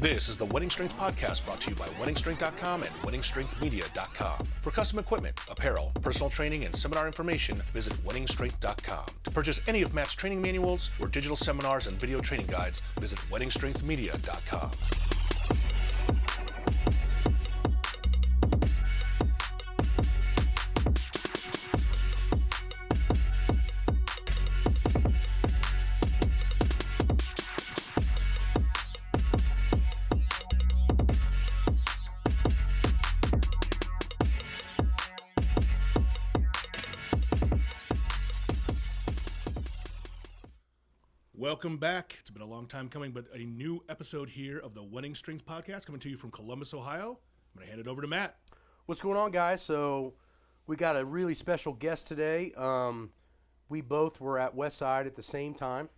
This is the Wenning Strength Podcast brought to you by WenningStrength.com and WenningStrengthMedia.com. For custom equipment, apparel, personal training, and seminar information, visit WenningStrength.com. To purchase any of Matt's training manuals or digital seminars and video training guides, visit WenningStrengthMedia.com. Welcome back. It's been a long time coming, but a new episode here of the Wenning Strength Podcast coming to you from Columbus, Ohio. I'm going to hand it over to Matt. What's going on, guys? So we got a really special guest today. We both were at Westside at the same time,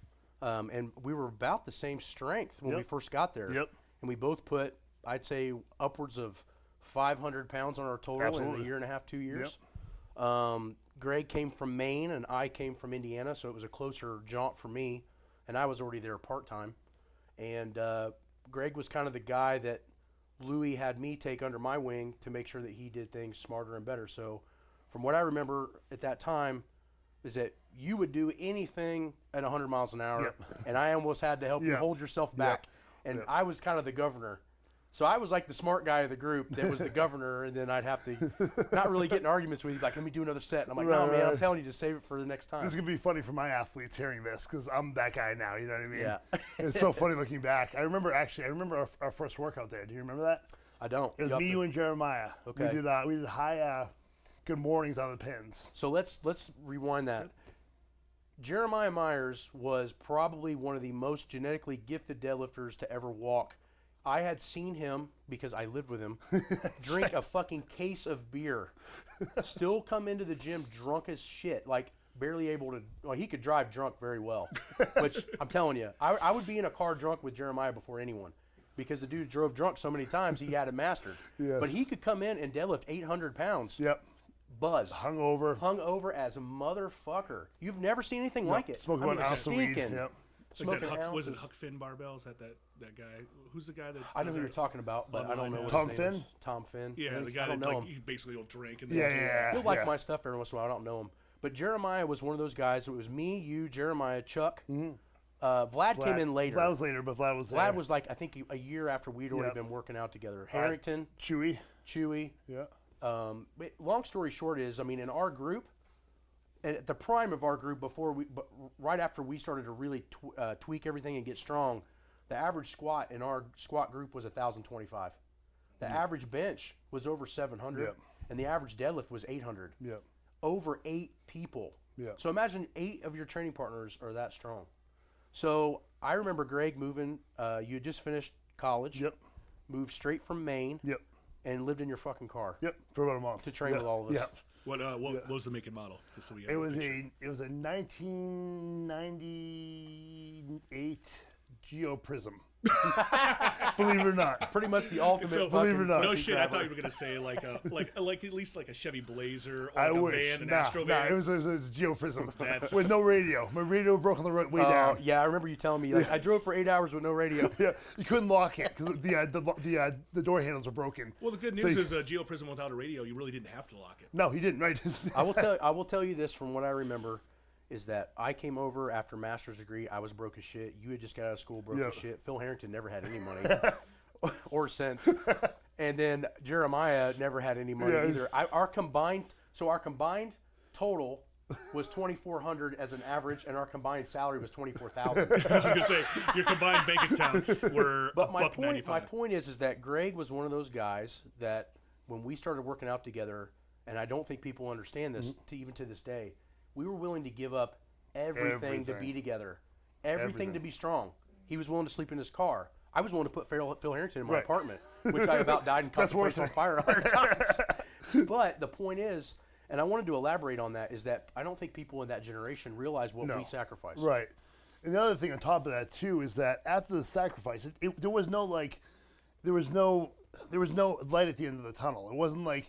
and we were about the same strength when we first got there. Yep. And we both put, I'd say, upwards of 500 pounds on our total in a year and a half, 2 years. Yep. Greg came from Maine, and I came from Indiana, so it was a closer jaunt for me. And I was already there part-time. And Greg was kind of the guy that Louis had me take under my wing to make sure that he did things smarter and better. So from what I remember at that time is that you would do anything at 100 miles an hour, and I almost had to help you hold yourself back. And I was kind of the governor. So I was like the smart guy of the group that was the governor, and then I'd have to not really get in arguments with you, like, let me do another set. And I'm like, no, man, I'm telling you to save it for the next time. This is going to be funny for my athletes hearing this because I'm that guy now, you know what I mean? Yeah. It's so funny looking back. I remember our first workout there. Do you remember that? I don't. It was me, you, and Jeremiah. Okay. We did high good mornings on the pins. So let's rewind that. Jeremiah Myers was probably one of the most genetically gifted deadlifters to ever walk. I had seen him, because I lived with him, drink a fucking case of beer, still come into the gym drunk as shit, like barely able to, well, he could drive drunk very well, which I'm telling you, I would be in a car drunk with Jeremiah before anyone, because the dude drove drunk so many times he had it mastered. Yes. But he could come in and deadlift 800 pounds. Yep. Buzzed. Hungover as a motherfucker. You've never seen anything like it. Smoking 1 ounce of weed. Yep. Like was it Huck Finn barbells? That guy? Who's the guy that? I know who you're talking about, but I don't know what Tom his Finn? name is. Tom Finn. Yeah, the guy that he basically will drink. And He'll like my stuff every once in a while. I don't know him. But Jeremiah was one of those guys. It was me, you, Jeremiah, Chuck. Mm-hmm. Vlad came in later. Vlad was later, but Vlad was there. Vlad was like, I think, a year after we'd already been working out together. Harrington. Chewy. Yeah. But long story short is, I mean, in our group, at the prime of our group, right after we started to really tweak everything and get strong, the average squat in our squat group was 1,025. The average bench was over 700, and the average deadlift was 800. Yep. Over 8 people. Yep. So imagine 8 of your training partners are that strong. So I remember Greg moving. You had just finished college. Yep. Moved straight from Maine. Yep. And lived in your fucking car. Yep. For about a month to train with all of us. Yep. What was the make and model? Just so we it was a 1998 Geo Prism. Believe it or not. Pretty much the ultimate. Believe it or not. No shit. I thought you were gonna say like at least like a Chevy Blazer or like a van, an Astro van. It was Geo Prism with no radio. My radio broke on the way down. Yeah, I remember you telling me. Like, I drove for 8 hours with no radio. Yeah, you couldn't lock it because the door handles were broken. Well, the good news is Geo Prism without a radio, you really didn't have to lock it. No, you didn't. Right. I will tell you this from what I remember. Is that I came over after master's degree. I was broke as shit. You had just got out of school broke as shit. Phil Harrington never had any money or sense. And then Jeremiah never had any money either. Our combined total was $2,400 as an average, and our combined salary was $24,000. I was going to say, your combined bank accounts were my point is that Greg was one of those guys that when we started working out together, and I don't think people understand this even to this day, we were willing to give up everything to be together, everything to be strong. He was willing to sleep in his car. I was willing to put Phil Harrington in my apartment, which I about died and caught the place on fire 100 times. But the point is, and I wanted to elaborate on that, is that I don't think people in that generation realize what we sacrificed. Right. And the other thing on top of that too is that after the sacrifice, there was no light at the end of the tunnel. It wasn't like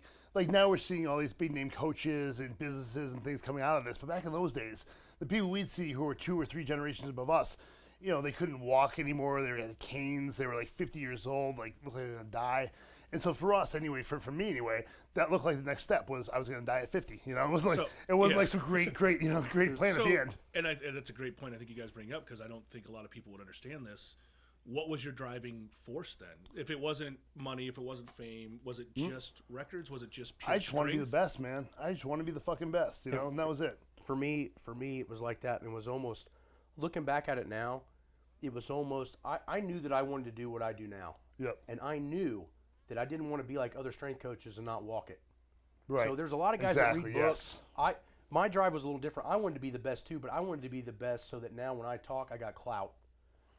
now we're seeing all these big name coaches and businesses and things coming out of this. But back in those days, the people we'd see who were 2 or 3 generations above us, you know, they couldn't walk anymore. They had canes. They were like 50 years old, like looked like they were going to die. And so for us, anyway, for me anyway, that looked like the next step was I was going to die at 50. You know, it wasn't like it wasn't like some great plan at the end. And that's a great point I think you guys bring up, because I don't think a lot of people would understand this. What was your driving force then? If it wasn't money, if it wasn't fame, was it just records? Was it just pure I just want to be the best, man. I just want to be the fucking best, you know, and that was it. For me, it was like that, and it was almost, looking back at it now, it was almost, I knew that I wanted to do what I do now. Yep. And I knew that I didn't want to be like other strength coaches and not walk it. Right. So there's a lot of guys that read books. My drive was a little different. I wanted to be the best too, but I wanted to be the best so that now when I talk, I got clout.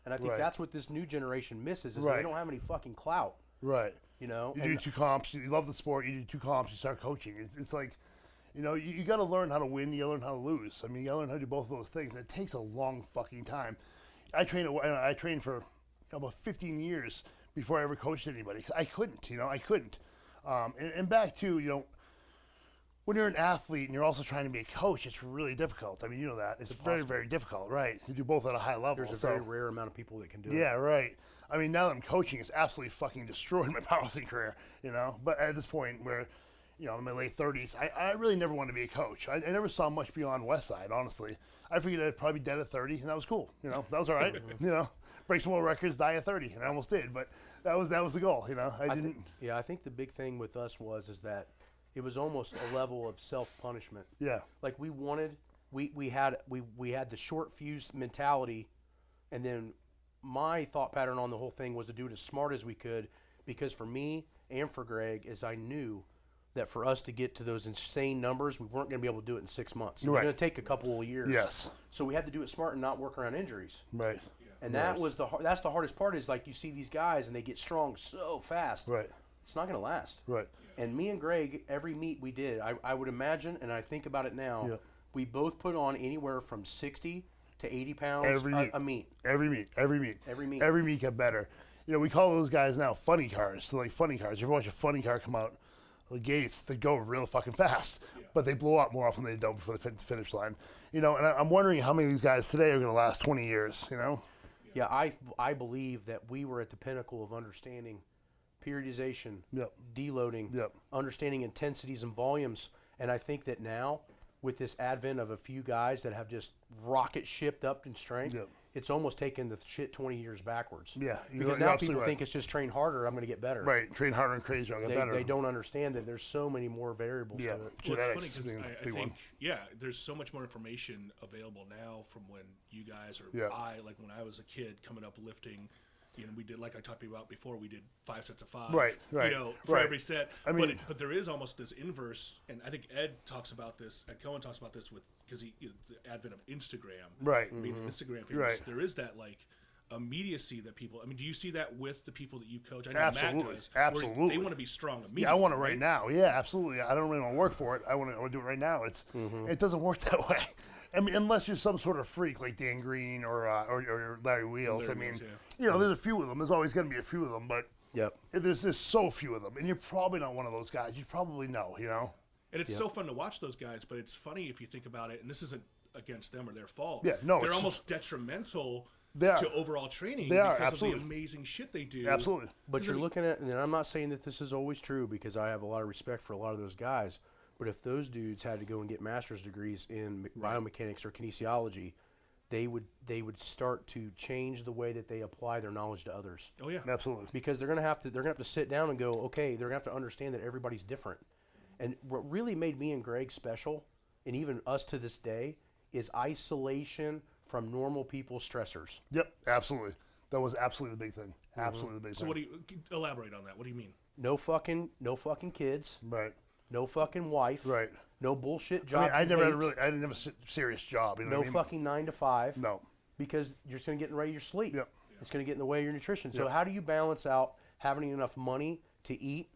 And I think that's what this new generation misses, is they don't have any fucking clout. Right. You know? You do 2 comps. You love the sport. You do 2 comps. You start coaching. It's like, you know, you got to learn how to win. You got to learn how to lose. I mean, you got to learn how to do both of those things. It takes a long fucking time. I trained for about 15 years before I ever coached anybody. I couldn't, you know, I couldn't. And back to, you know, when you're an athlete and you're also trying to be a coach, it's really difficult. I mean, you know that. It's very, very difficult, right? You do both at a high level. There's a very rare amount of people that can do it. Yeah, right. I mean, now that I'm coaching, it's absolutely fucking destroyed my powerlifting career, you know? But at this point where, you know, in my late 30s, I really never wanted to be a coach. I never saw much beyond Westside, honestly. I figured I'd probably be dead at 30, and that was cool. You know, that was all right. You know, break some more records, die at 30, and I almost did. But that was the goal, you know? I think the big thing with us is that it was almost a level of self-punishment. Yeah. Like we had the short fuse mentality, and then my thought pattern on the whole thing was to do it as smart as we could, because for me and for Greg, is I knew that for us to get to those insane numbers, we weren't going to be able to do it in 6 months. It was going to take a couple of years. Yes. So we had to do it smart and not work around injuries. Right. And that's the hardest part, is like you see these guys and they get strong so fast. Right. It's not going to last. Right. And me and Greg, every meet we did, I would imagine, and I think about it now, we both put on anywhere from 60 to 80 pounds a meet. Every meet got better. You know, we call those guys now funny cars. So like funny cars. You ever watch a funny car come out the gates, they go real fucking fast, but they blow up more often than they don't before the finish line. You know, and I'm wondering how many of these guys today are going to last 20 years, you know? Yeah, I believe that we were at the pinnacle of understanding periodization, deloading, understanding intensities and volumes. And I think that now, with this advent of a few guys that have just rocket shipped up in strength, it's almost taken the shit 20 years backwards. Yeah. Because now people think it's just train harder, I'm going to get better. Right. Train harder and crazier, I'll get better. They don't understand that there's so many more variables to it. Well, it's funny because I think, there's so much more information available now from when you guys or I, like when I was a kid coming up lifting. You know, we did, like I talked about before, we did 5 sets of 5. Right. You know, for every set. I mean, but there is almost this inverse, and I think Ed talks about this. Ed Cohen talks about this because the advent of Instagram. Right. Being Instagram famous. Right. There is that like immediacy that people. I mean, do you see that with the people that you coach? I know absolutely. Matt does. Absolutely. They want to be strong immediately. Yeah, I want it right now. Yeah, absolutely. I don't really want to work for it. I want to do it right now. It doesn't work that way. I mean, unless you're some sort of freak like Dan Green or Larry Wheels. You know, there's a few of them. There's always going to be a few of them, but there's just so few of them, and you're probably not one of those guys. You probably know, you know. And it's so fun to watch those guys, but it's funny if you think about it, and this isn't against them or their fault. Yeah, no, they're almost detrimental to overall training because of the amazing shit they do. Absolutely. But you're looking at, and I'm not saying that this is always true, because I have a lot of respect for a lot of those guys. But if those dudes had to go and get master's degrees in biomechanics or kinesiology, they would start to change the way that they apply their knowledge to others. Oh yeah, absolutely. Because they're gonna have to sit down and go, okay, they're gonna have to understand that everybody's different. And what really made me and Greg special, and even us to this day, is isolation from normal people's stressors. Yep, absolutely. That was absolutely the big thing. Absolutely the big thing. So what do you elaborate on that? What do you mean? No fucking kids. Right. No fucking wife. Right. No bullshit job. I mean, I didn't have a serious job. You know no what I mean? Fucking 9 to 5. No. Because you're just going to get in the way of your sleep. Yep. It's going to get in the way of your nutrition. So how do you balance out having enough money to eat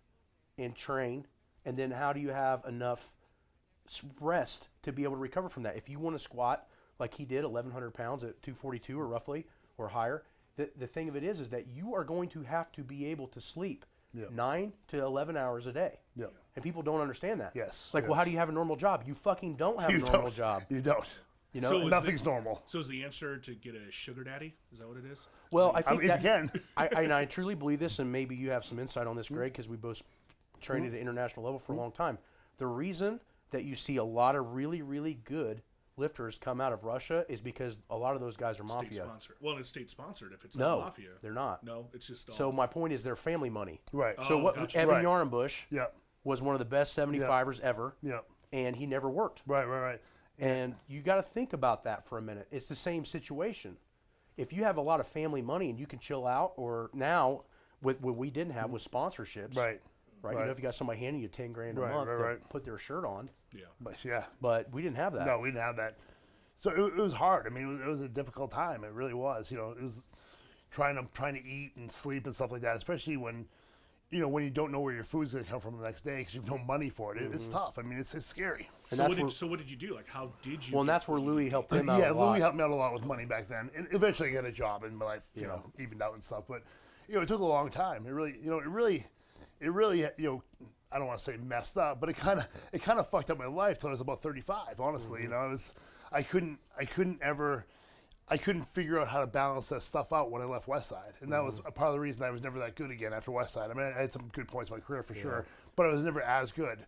and train, and then how do you have enough rest to be able to recover from that? If you want to squat like he did, 1,100 pounds at 242 or roughly or higher, the thing of it is that you are going to have to be able to sleep 9 to 11 hours a day. Yep. And people don't understand that. Yes. Like, well, how do you have a normal job? You fucking don't have a normal job. You don't. You know, So nothing's normal. So is the answer to get a sugar daddy? Is that what it is? Well, I think if that, you can. I truly believe this, and maybe you have some insight on this, Greg, because we both trained at an international level for a long time. The reason that you see a lot of really, really good lifters come out of Russia is because a lot of those guys are mafia. State sponsored. Well, it's state sponsored if it's No, not mafia. they're not. No, it's just all. So my point is they're family money. Right. So what gotcha. Evan Right. Yarenbush Yep. was one of the best 75ers ever, Yep. and he never worked. Right. And you got to think about that for a minute. It's the same situation. If you have a lot of family money and you can chill out, or now with what we didn't have was sponsorships. Right. You know, if you got somebody handing you $10,000 a month to put their shirt on. Yeah. But we didn't have that. No, we didn't have that. So it was hard. I mean, it was a difficult time. It really was. You know, it was trying to eat and sleep and stuff like that, especially when, you know, when you don't know where your food's going to come from the next day because you have no money for it. It's tough. I mean, it's scary. And So what did you do? Like, how did you? Well, and that's where Louis helped him out a lot. Louis helped me out a lot with money back then. And eventually I got a job and my life, you know, evened out and stuff. But, you know, it took a long time. It really, you know, I don't want to say messed up, but it kind of fucked up my life till I was about 35, honestly. You know, I couldn't figure out how to balance that stuff out when I left Westside. And that was a part of the reason I was never that good again after Westside. I mean, I had some good points in my career for sure, but I was never as good.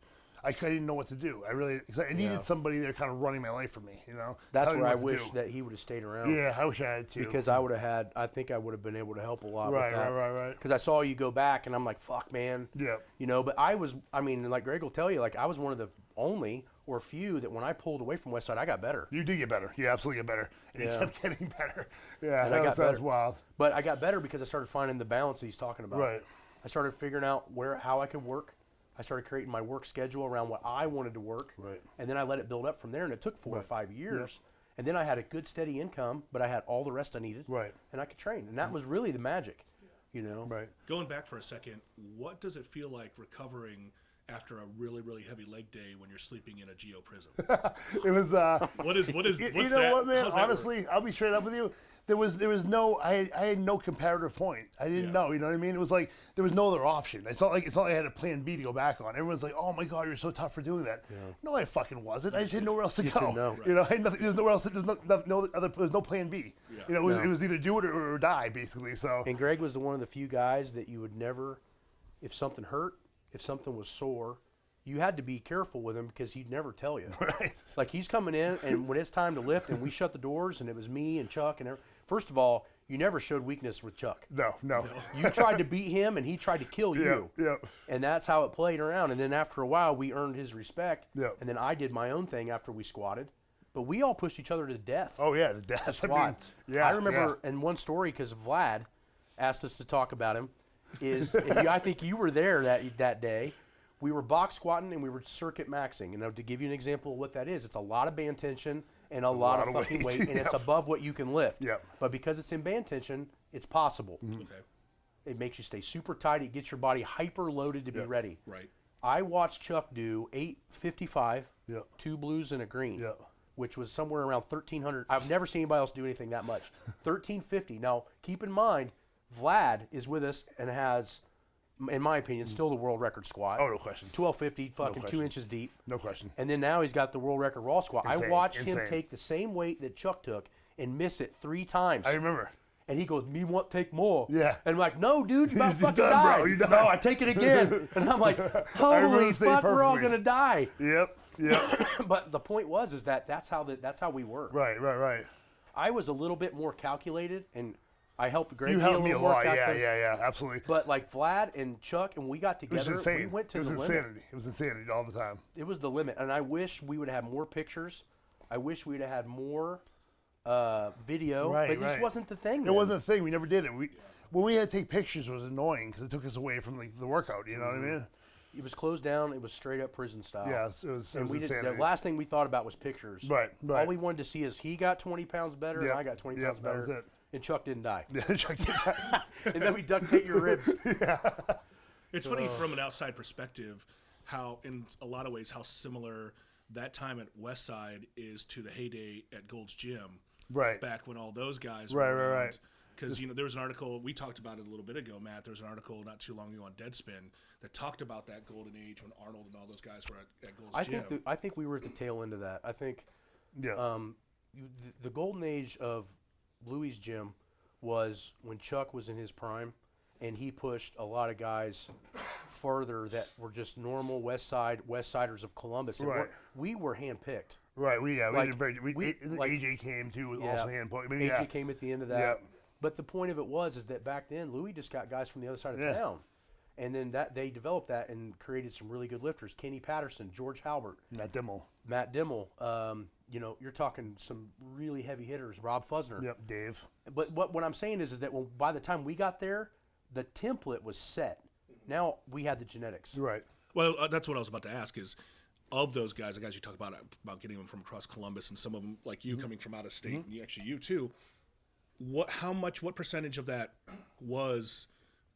I didn't know what to do. Cause I needed somebody there kind of running my life for me, you know? That's where I wish that he would have stayed around. Yeah, I wish I had to. Because I think I would have been able to help a lot Right, with that. right. Because I saw you go back, and I'm like, fuck, man. Yeah. You know, but like Greg will tell you, like I was one of the only or few that when I pulled away from Westside, I got better. You do get better. You absolutely get better. And you kept getting better. Yeah, And I got better. That's wild. But I got better because I started finding the balance that he's talking about. Right. I started figuring out how I could work. I started creating my work schedule around what I wanted to work. Right. And then I let it build up from there, and it took 4 or 5 years. And then I had a good, steady income, but I had all the rest I needed. Right. And I could train. And that was really the magic, you know? Right. Going back for a second, what does it feel like recovering after a really, really heavy leg day when you're sleeping in a geo prison? It was. What's you know that? what, man? How's that Honestly, work? I'll be straight up with you. There was no. I had no comparative point. I didn't know. You know what I mean? It was like there was no other option. It's not like I had a plan B to go back on. Everyone's like, "Oh my God, you're so tough for doing that." Yeah. No, I fucking wasn't. I just had nowhere else to go. didn't know. You know, I had nothing, there's nowhere else. There's no plan B. Yeah. You know, it was either do it or die, basically. So. And Greg was one of the few guys that you would never, if something hurt, if something was sore, you had to be careful with him because he'd never tell you. Right. Like he's coming in, and when it's time to lift, and we shut the doors, and it was me and Chuck, and first of all, you never showed weakness with Chuck. No. You tried to beat him, and he tried to kill you. Yeah. And that's how it played around. And then after a while, we earned his respect. Yeah. And then I did my own thing after we squatted. But we all pushed each other to death. Oh yeah, the death. Squats. I remember in one story, because Vlad asked us to talk about him, and I think you were there that day. We were box squatting and we were circuit maxing. You know, to give you an example of what that is, it's a lot of band tension and a lot of fucking weight, and it's above what you can lift. Yep. But because it's in band tension, it's possible. Okay. It makes you stay super tight. It gets your body hyper loaded to be ready. Right. I watched Chuck do 855, Yep. 2 blues and a green, Yep. which was somewhere around 1,300. I've never seen anybody else do anything that much. 1,350. Now, keep in mind, Vlad is with us and has, in my opinion, still the world record squat. Oh, no question. 1250, fucking 2 question. inches deep. No question. And then now he's got the world record raw squat. I Insane, watched him insane. take the same weight that Chuck took and miss it 3 times. I remember. And he goes, me want to take more. Yeah. And I'm like, no, dude, you about to You're fucking done, die. bro, you're done. No, I take it again. And I'm like, remember holy this thing fuck, we're all perfectly. going to die. Yep. But the point was that's how we were. Right. I was a little bit more calculated, and I helped Greg You be a helped me a little more lot. calculated. Yeah, absolutely. But like Vlad and Chuck, and we got It was together, insane. we went to it was the insanity. limit. It was insanity all the time. It was the limit, and I wish we would have had more pictures. I wish we'd have had more video, Right, but it just right. wasn't the thing. It then. wasn't a thing. We never did it. When we had to take pictures, it was annoying because it took us away from the workout. You know what I mean? It was closed down. It was straight up prison style. Yeah, it was And we did, insanity. the last thing we thought about was pictures. Right. All we wanted to see is he got 20 pounds better and Yep. I got 20 Yep, pounds that better. was it. And Chuck didn't die. Chuck did that. And then we duct tape your ribs. It's funny from an outside perspective how, in a lot of ways, how similar that time at Westside is to the heyday at Gold's Gym. Right. Back when all those guys Right, were right, around. right. Because, there was an article, we talked about it a little bit ago, Matt. There was an article not too long ago on Deadspin that talked about that golden age when Arnold and all those guys were at Gold's Gym. I think we were at the tail end of that. I think Yeah. the golden age of Louies' gym was when Chuck was in his prime, and he pushed a lot of guys further that were just normal Westsiders of Columbus. And Right. we were handpicked. Right. We Like, did very. like- AJ came too. Was Yeah. also handpicked. I mean, AJ yeah. came at the end of that. Yeah. But the point of it is that back then Louis just got guys from the other side of Yeah. town. And then they developed that and created some really good lifters. Kenny Patterson, George Halbert, Matt Dimmel. You're talking some really heavy hitters. Rob Fusner. Yep. Dave. But what I'm saying is that by the time we got there, the template was set. Now we had the genetics. Right. Well, that's what I was about to ask is, of those guys, the guys you talk about getting them from across Columbus, and some of them like you coming from out of state, and you too. What percentage of that was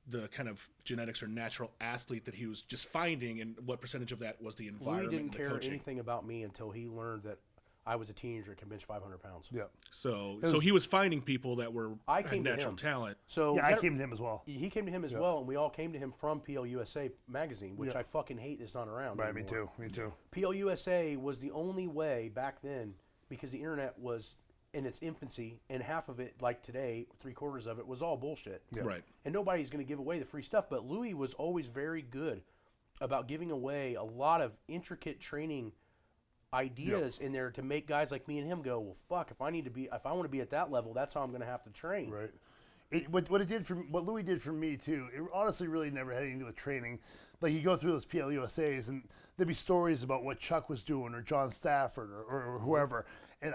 the kind of genetics or natural athlete that he was just finding, and what percentage of that was the environment? Louis didn't and care the coaching? anything about me until he learned that I was a teenager and could bench 500 pounds. Yep. So he was finding people that I had came to natural him. talent. So Yeah, I came to him as well. He came to him as well, and we all came to him from PLUSA magazine, which I fucking hate is not around Right. anymore. Me too. PLUSA was the only way back then, because the internet was in its infancy, and half of it, like today, 3/4 of it, was all bullshit. Right. And nobody's going to give away the free stuff. But Louis was always very good about giving away a lot of intricate training ideas in there to make guys like me and him go, well, fuck, if I want to be at that level, that's how I'm going to have to train. Right. What Louis did for me too, it honestly really never had anything to do with training. Like you go through those PLUSAs and there'd be stories about what Chuck was doing or John Stafford or whoever, and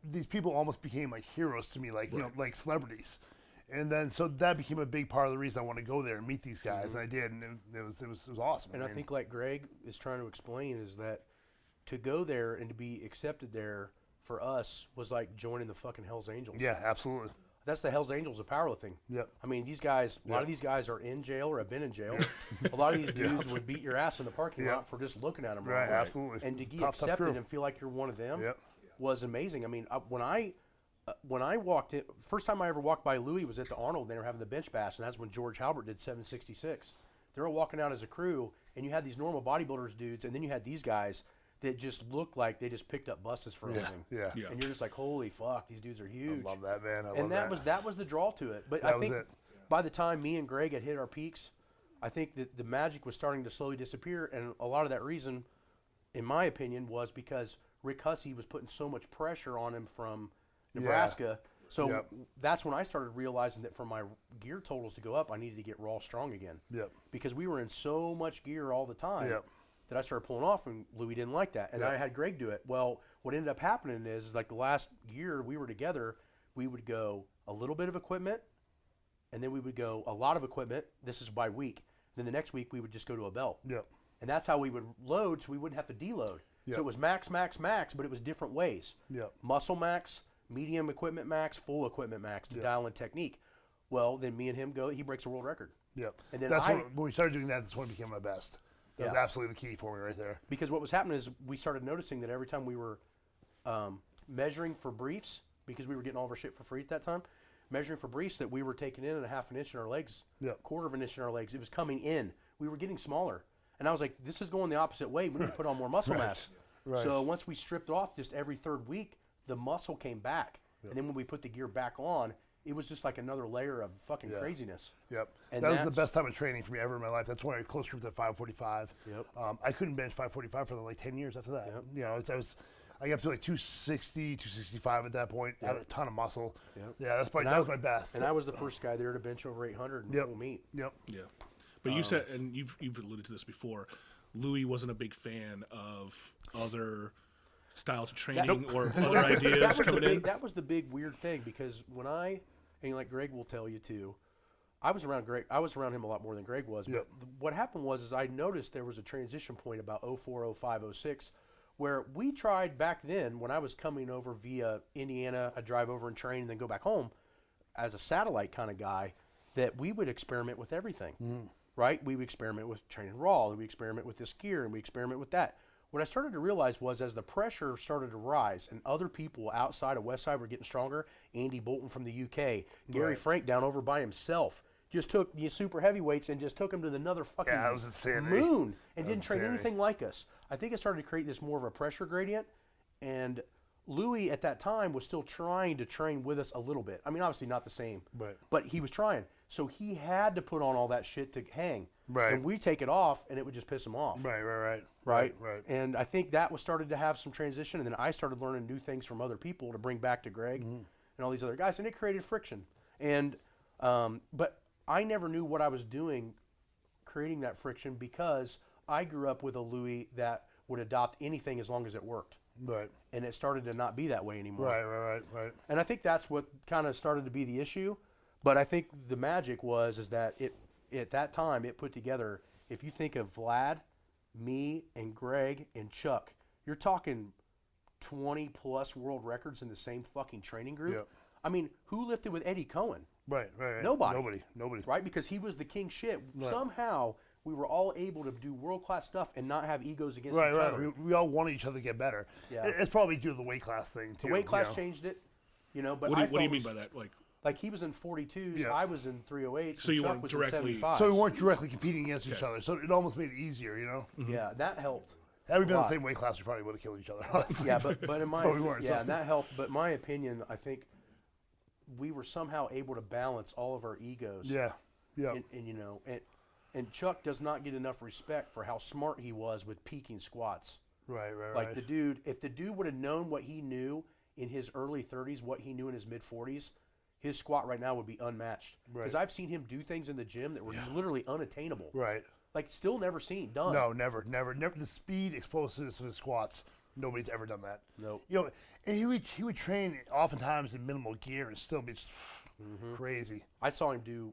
these people almost became like heroes to me, like like celebrities. And then so that became a big part of the reason I want to go there and meet these guys, and I did, and it was awesome. And I think like Greg is trying to explain is that to go there and to be accepted there for us was like joining the fucking Hells Angels. Yeah, absolutely. That's the Hells Angels of powerlifting. Yep. I mean, these guys, a lot of these guys are in jail or have been in jail. A lot of these dudes would beat your ass in the parking lot for just looking at them. Right, absolutely. And to It's get tough crew. accepted and feel like you're one of them was amazing. I mean, when I walked in, first time I ever walked by Louis was at the Arnold. They were having the bench bash, and that's when George Halbert did 766. They were all walking out as a crew, and you had these normal bodybuilders dudes, and then you had these guys that just looked like they just picked up buses for a living. Yeah. And you're just like, holy fuck, these dudes are huge. I love that, man. And that was the draw to it. But I think by the time me and Greg had hit our peaks, I think that the magic was starting to slowly disappear, and a lot of that reason, in my opinion, was because Rick Hussey was putting so much pressure on him from Nebraska. So that's when I started realizing that for my gear totals to go up, I needed to get raw strong again. Yep. Because we were in so much gear all the time. Yep. That I started pulling off, and Louis didn't like that, and I had Greg do it. Well, what ended up happening is, like the last year we were together, we would go a little bit of equipment, and then we would go a lot of equipment. This is by week. Then the next week we would just go to a belt. Yep. And that's how we would load, so we wouldn't have to deload. Yep. So it was max, max, max, but it was different ways. Yep. Muscle max, medium equipment max, full equipment max to dial in technique. Well, then me and him go. He breaks a world record. Yep. And then when we started doing that, that's when it became my best. That was absolutely the key for me right there. Because what was happening is we started noticing that every time we were measuring for briefs, because we were getting all of our shit for free at that time, measuring for briefs that we were taking in 1/2 an inch in our legs, quarter of an inch in our legs. It was coming in. We were getting smaller. And I was like, this is going the opposite way. We need to put on more muscle mass. Right. So once we stripped off just every third week, the muscle came back. And then when we put the gear back on, it was just like another layer of fucking craziness. Yep. And that was the best time of training for me ever in my life. That's when I close grouped at 545. Yep. I couldn't bench 545 for like 10 years after that. Yep. You know, I got up to like 260, 265 at that point. Had a ton of muscle. Yep. Yeah, that was my best. And I was the first guy there to bench over 800 in full meet. Yep. Yeah. But you said, and you've alluded to this before, Louis wasn't a big fan of other styles of training or other ideas coming in. That was the big weird thing, because when and like Greg will tell you too, I was around him a lot more than Greg was. But what happened was I noticed there was a transition point about 04, 05, 06, where we tried back then when I was coming over via Indiana. I'd drive over and train and then go back home as a satellite kind of guy, that we would experiment with everything, right? We would experiment with training raw, and we experiment with this gear, and we experiment with that. What I started to realize was as the pressure started to rise and other people outside of Westside were getting stronger, Andy Bolton from the UK, Gary Frank down over by himself, just took the super heavyweights and just took them to another fucking that was insanity. moon and didn't train anything like us. I think it started to create this more of a pressure gradient, and Louis at that time was still trying to train with us a little bit. I mean, obviously not the same, Right. but he was trying. So he had to put on all that shit to hang. Right. And we take it off, and it would just piss him off. Right. And I think that was started to have some transition, and then I started learning new things from other people to bring back to Greg and all these other guys, and it created friction. And but I never knew what I was doing creating that friction because I grew up with a Louis that would adopt anything as long as it worked. Right. And it started to not be that way anymore. Right. And I think that's what kind of started to be the issue. But I think the magic is that it at that time it put together, if you think of Vlad, me, and Greg, and Chuck, you're talking 20 plus world records in the same fucking training group. Yep. I mean, who lifted with Eddie Cohen? Right. Nobody. Nobody. Right? Because he was the king shit. Right. Somehow we were all able to do world-class stuff and not have egos against each other. We all wanted each other to get better. Yeah. It's probably due to the weight class thing, too. The weight class changed it, But what do you mean by that? Like he was in 42s, I was in 308s, so you Chuck weren't was directly. in 75s. So we weren't directly competing against each other. So it almost made it easier, Mm-hmm. Yeah, that helped. Had we been in the same weight class, we probably would have killed each other, honestly. Yeah, but in my but we weren't, and that helped. But my opinion, I think we were somehow able to balance all of our egos. Yeah. And Chuck does not get enough respect for how smart he was with peaking squats. Right. Like the dude, if the dude would have known what he knew in his early 30s, what he knew in his mid 40s, his squat right now would be unmatched. Because I've seen him do things in the gym that were literally unattainable. Right. Like still never seen done. No, never. The speed, explosiveness of his squats. Nobody's ever done that. Nope. And he would train oftentimes in minimal gear and still be just crazy. I saw him do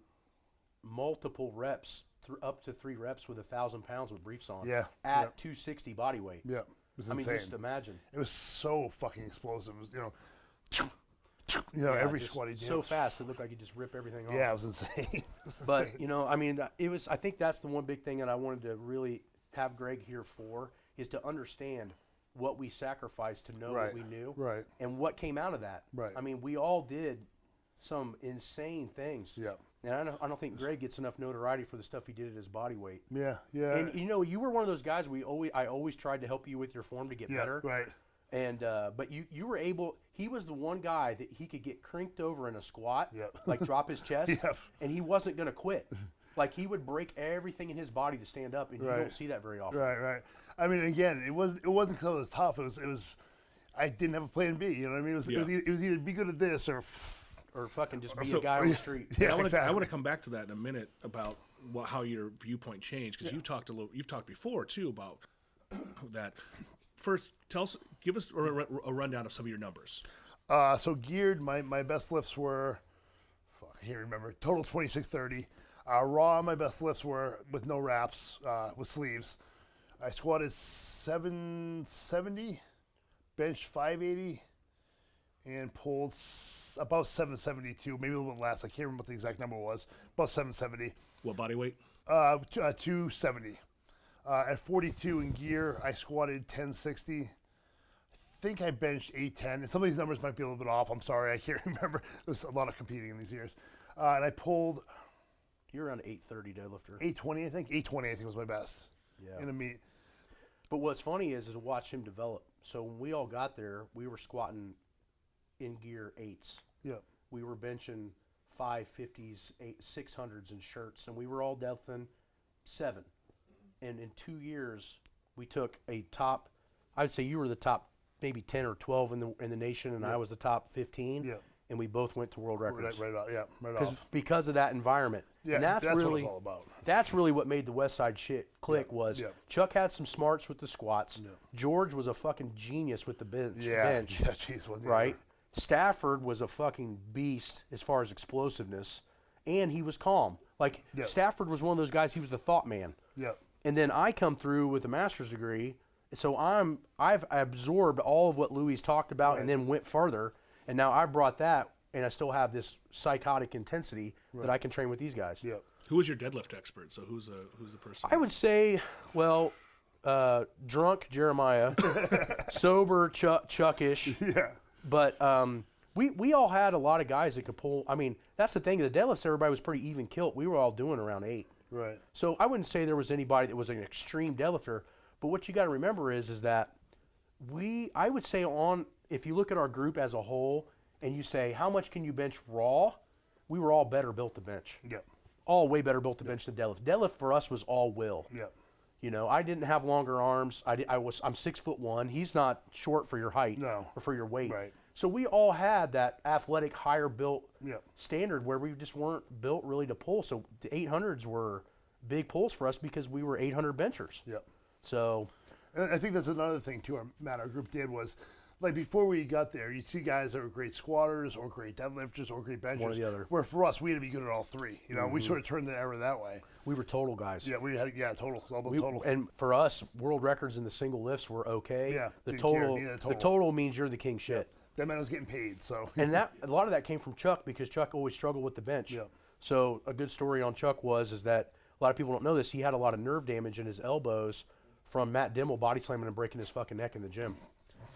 multiple reps, up to 3 reps with 1,000 pounds with briefs on. Yeah. At 260 body weight. Yeah. It was insane. I mean, just imagine. It was so fucking explosive. It was, every squat he did. So fast, it looked like he just ripped everything off. Yeah, it was insane. But, I mean, I think that's the one big thing that I wanted to really have Greg here for, is to understand what we sacrificed to know what we knew. Right. And what came out of that. Right. I mean, we all did some insane things. Yeah. And I don't think Greg gets enough notoriety for the stuff he did at his body weight. Yeah. And, you were one of those guys I always tried to help you with your form to get better. Right. And but you were able. He was the one guy that he could get crinked over in a squat, like drop his chest, and he wasn't going to quit. Like he would break everything in his body to stand up, and you don't see that very often. Right. I mean, again, it wasn't because it was tough. It was I didn't have a plan B. You know what I mean? It was either be good at this or fucking just be a guy on the street. Yeah, I want to come back to that in a minute about how your viewpoint changed, because you've talked before too about that. First, give us a rundown of some of your numbers. So geared, my best lifts were, I can't remember, total 2630. Raw, my best lifts were with no wraps, with sleeves. I squatted 770, benched 580, and pulled about 772, maybe a little bit less. I can't remember what the exact number was. About 770. What body weight? 270. At 42 in gear, I squatted 1060. I think I benched 810. And some of these numbers might be a little bit off. I'm sorry, I can't remember. There's a lot of competing in these years. And I pulled... You're around 830 deadlifter. 820, I think. 820, I think, was my best in a meet. But what's funny is to watch him develop. So when we all got there, we were squatting in gear 8s. Yeah. We were benching 550s, 600s in shirts, and we were all deadlifting 7. And in 2 years, we took a top. I would say you were the top, maybe 10 or 12 in the nation, and I was the top 15. Yeah. And we both went to world records. Right off. Because of that environment. Yeah, and that's really what it's all about. That's really what made the Westside shit click. Chuck had some smarts with the squats. Yeah. George was a fucking genius with the bench. Right? Stafford was a fucking beast as far as explosiveness, and he was calm. Like Stafford was one of those guys. He was the thought man. Yeah. And then I come through with a master's degree, so I've absorbed all of what Louis talked about, and then went further. And now I've brought that, and I still have this psychotic intensity that I can train with these guys. Yeah. Who is your deadlift expert? So who's the person? I would say, drunk Jeremiah, sober Chuckish. Yeah. But we all had a lot of guys that could pull. I mean, that's the thing. The deadlifts, everybody was pretty even kilt. We were all doing around 8. Right. So I wouldn't say there was anybody that was an extreme deadlifter. But what you got to remember is that I would say if you look at our group as a whole and you say, how much can you bench raw? We were all better built to bench. Yep. All way better built to bench than deadlift. Deadlift for us was all will. Yep. You know, I didn't have longer arms. I'm 6'1". He's not short for your height or for your weight. Right. So we all had that athletic, higher built Yep. standard where we just weren't built really to pull. So the 800s were big pulls for us because we were 800 benchers. Yep. So And I think that's another thing too. Our group did was, like, before we got there, you'd see guys that were great squatters or great deadlifters or great benchers. One or the other. Where for us, we had to be good at all three. You know, we sort of turned the era that way. we were total guys. Yeah, we had total, total. And for us, world records in the single lifts were okay. Yeah, The didn't care. total, Yeah, the the total. total means you're the king shit. That man was getting paid. So And that a lot of that came from Chuck because Chuck always struggled with the bench. Yeah. So a good story on Chuck is that a lot of people don't know this. He had a lot of nerve damage in his elbows from Matt Dimmel body slamming and breaking his fucking neck in the gym.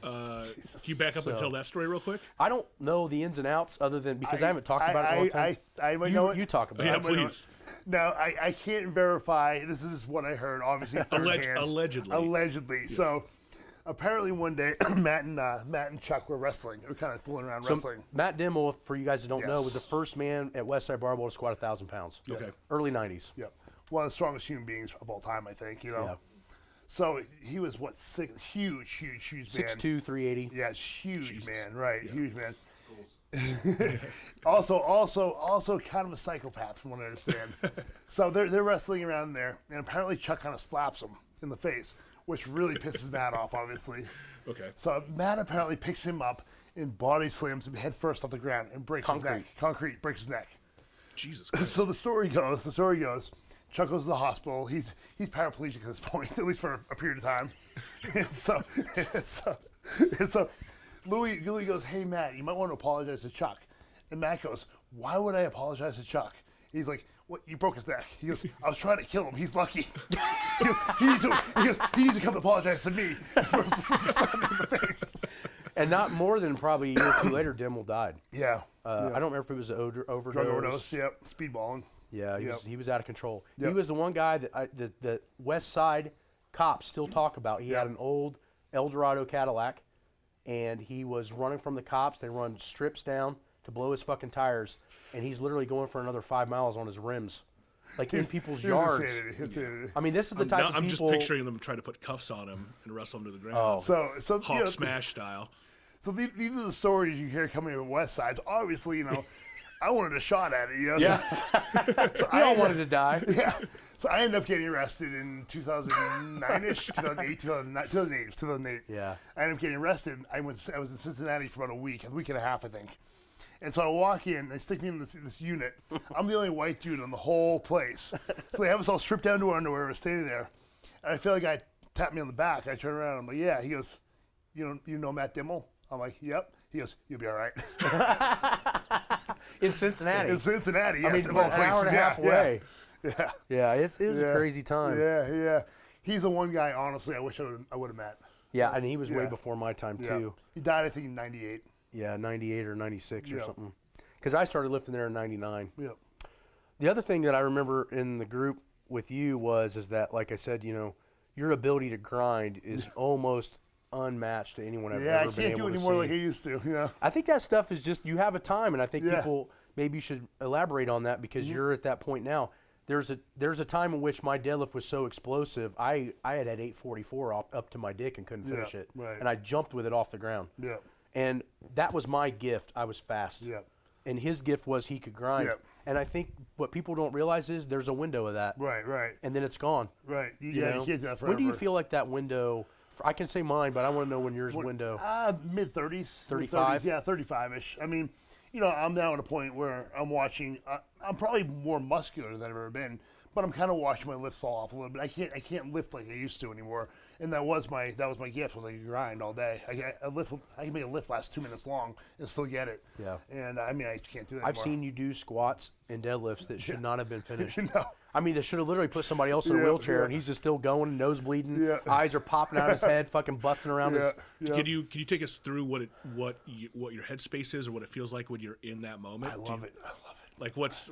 Can you back up and tell that story real quick? I don't know the ins and outs other than because I haven't talked about it in a long time. I might know it. You talk about Yeah, it. please. No, I can't verify. This is what I heard, obviously. Firsthand. Allegedly. Allegedly. Yes. So apparently one day, Matt and Chuck were wrestling. They were kind of fooling around wrestling. Matt Dimmel, for you guys that don't know, Yes. was the first man at Westside Barbell to squat 1,000 pounds. Okay. Early 90s. Yeah. One of the strongest human beings of all time, I think, you know. Yeah. So he was, huge man. 6'2", 380. Yeah, huge man, right? Yeah. Huge man. also kind of a psychopath from what I understand. So they're wrestling around there, and apparently Chuck kind of slaps him in the face, which really pisses Matt off, obviously. Okay. So Matt apparently picks him up and body slams him head first off the ground and breaks his neck. Concrete breaks his neck. Jesus Christ. So the story goes, Chuck goes to the hospital. He's paraplegic at this point, at least for a period of time. and so Louis goes, "Hey Matt, you might want to apologize to Chuck." And Matt goes, "Why would I apologize to Chuck?" He's like, "What? You broke his neck." He goes, "I was trying to kill him. He's lucky." he needs to come apologize to me for slapping him in the face. And not more than probably a year or two later, Dimmel died. Yeah. I don't remember if it was an overdose. Drug overdose. Yep. Speedballing. Yeah, he was out of control. Yep. He was the one guy that the Westside cops still talk about. He had an old Eldorado Cadillac, and he was running from the cops. They run strips down to blow his fucking tires, and he's literally going for another 5 miles on his rims, like in people's yards. I mean, this is the type of people. I'm just picturing them trying to put cuffs on him and wrestle him to the ground. Oh. So Hawk smash style. So these are the stories you hear coming from Westside. So obviously, you know, I wanted a shot at it. You know? Yeah. So We all wanted to die. Yeah. So I ended up getting arrested in 2009-ish, 2008. Yeah. I ended up getting arrested. I was in Cincinnati for about a week and a half, I think. And so I walk in, they stick me in this unit. I'm the only white dude in the whole place. So they have us all stripped down to our underwear. We're standing there. And I feel like I tapped me on the back. I turn around. I'm like, yeah. He goes, you know Matt Dimmel? I'm like, yep. He goes, you'll be all right. In Cincinnati. In Cincinnati, yes. I mean, of all about an hour and a half yeah, away. Yeah. Yeah, it was a crazy time. Yeah. He's the one guy, honestly, I wish I would have met. Yeah, and he was way Yeah. before my time, Yeah. too. He died, I think, in 98. Yeah, 98 or 96 or Yeah. something. Because I started lifting there in 99. Yep. The other thing that I remember in the group with you is that, like I said, you know, your ability to grind is almost unmatched to anyone I've Yeah, I ever been can't able do to anymore see. like I used to, you know? I think that stuff is just, you have a time, and I think Yeah. people, maybe you should elaborate on that because you're at that point now. There's a time in which my deadlift was so explosive, I had 844 up to my dick and couldn't finish it. Right. And I jumped with it off the ground. Yeah. And that was my gift. I was fast. Yeah. And his gift was he could grind. Yep. And I think what people don't realize is there's a window of that. Right. And then it's gone. Right. You You know? can't do that forever. When do you feel like that window? I can say mine, but I want to know when yours window. Mid-30s. 35? Yeah, 35-ish. I mean, you know, I'm now at a point where I'm watching. I'm probably more muscular than I've ever been, but I'm kind of watching my lifts fall off a little bit. I can't lift like I used to anymore, and that was my gift, was I could grind all day. I can make a lift last 2 minutes long and still get it. Yeah. And I mean, I can't do that. I've anymore. seen you do squats and deadlifts that should not have been finished. No. I mean, they should have literally put somebody else in a Yeah, wheelchair, yeah. and he's just still going, nose bleeding, Yeah. eyes are popping out of his head, fucking busting around his. Yeah. Can you take us through what your headspace is or what it feels like when you're in that moment? I love it. Like what's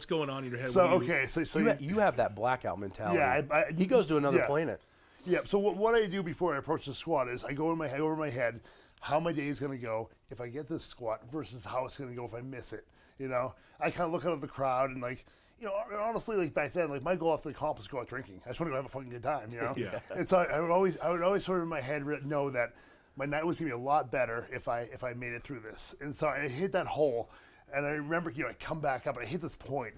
going on in your head? So when you- okay, so You have that blackout mentality. Yeah, he goes to another yeah. planet. Yeah. So what I do before I approach the squat is I go over my head how my day is going to go if I get this squat versus how it's going to go if I miss it. You know, I kind of look out at the crowd and like, you know, honestly, like back then, like my goal after the comp was go out drinking. I just want to go have a fucking good time, you know. Yeah. And so I would always sort of in my head know that my night was gonna be a lot better if I made it through this. And so I hit that hole, and I remember, you know, I come back up and I hit this point.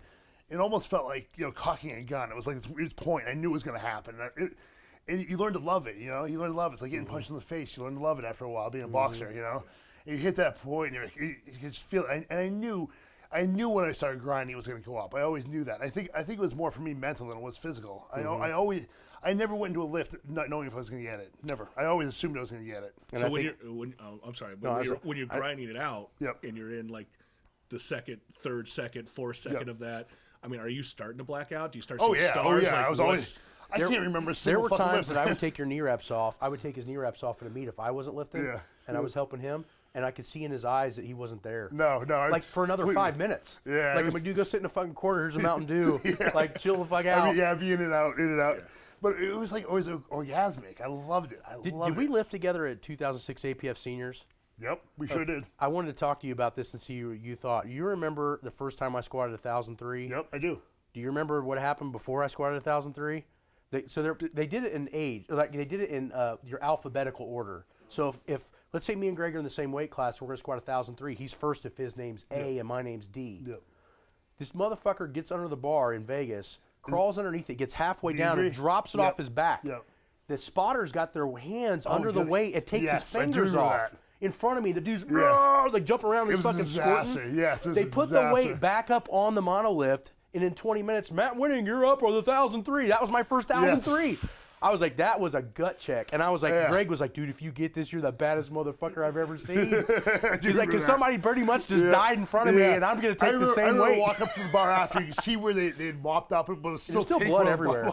It almost felt like, you know, cocking a gun. It was like this weird point. I knew it was gonna happen. And you learn to love it, you know. You learn to love it. It's like getting punched in the face. You learn to love it after a while, being a boxer, you know. And you hit that point, and you just feel it. And I knew when I started grinding it was going to go up. I always knew that. I think it was more for me mental than it was physical. I never went into a lift not knowing if I was going to get it. Never. I always assumed I was going to get it. And so when you're grinding it out, and you're in like the second, third second, fourth second of that, I mean, are you starting to black out? Do you start seeing stars? Oh yeah, like, I was always. I can't remember. There were times that I would take your knee reps off. I would take his knee reps off in a meet if I wasn't lifting, and I was helping him. And I could see in his eyes that he wasn't there. No. Like for another 5 minutes. Yeah. Like, I'm like, dude, go sit in the fucking corner. Here's a Mountain Dew. Like, chill the fuck out. I mean, be in and out. Yeah. But it was like always orgasmic. I loved it. Did we lift together at 2006 APF Seniors? Yep, we sure did. I wanted to talk to you about this and see what you thought. You remember the first time I squatted 1,003? Yep, I do. Do you remember what happened before I squatted 1,003? They did it in age, like they did it in your alphabetical order. So if let's say me and Greg are in the same weight class, we're going to squat 1,003. He's first if his name's A and my name's D. Yep. This motherfucker gets under the bar in Vegas, crawls underneath it, gets halfway down, and drops it off his back. Yep. The spotters got their hands under the weight. It takes his fingers I do off. that. In front of me, the dudes like jump around and fucking squirting. Yes, they put the weight back up on the monolift, and in 20 minutes, Matt Wenning, you're up on the 1,003. That was my first 1,003. Yes. I was like, that was a gut check. And I was like, Greg was like, dude, if you get this, you're the baddest motherfucker I've ever seen. He's like, because somebody pretty much just died in front of me, and I'm going to take the same weight. I walk up to the bar after, you see where they had mopped up, but it was still blood everywhere.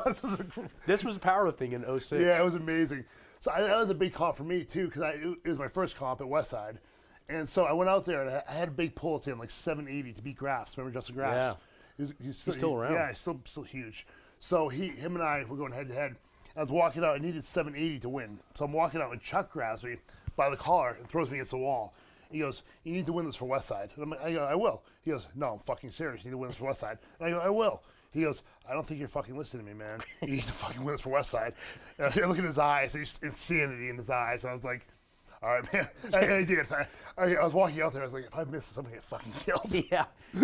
This was powerlifting in 06. Yeah, it was amazing. So that was a big comp for me, too, because it was my first comp at Westside. And so I went out there, and I had a big pull to him, like 780 to beat Graffs. Remember Justin Graffs? Yeah. He's still around. Yeah, he's still huge. So him and I were going head-to-head. I was walking out. I needed 780 to win. So I'm walking out, and Chuck grabs me by the collar and throws me against the wall. He goes, "You need to win this for Westside." And I go, "I will." He goes, "No, I'm fucking serious. You need to win this for Westside." And I go, "I will." He goes, "I don't think you're fucking listening to me, man. You need to fucking win this for Westside." And I look at his eyes. There's insanity in his eyes. And I was like, all right, man. I did. I was walking out there. I was like, if I miss this, I'm going to get fucking killed.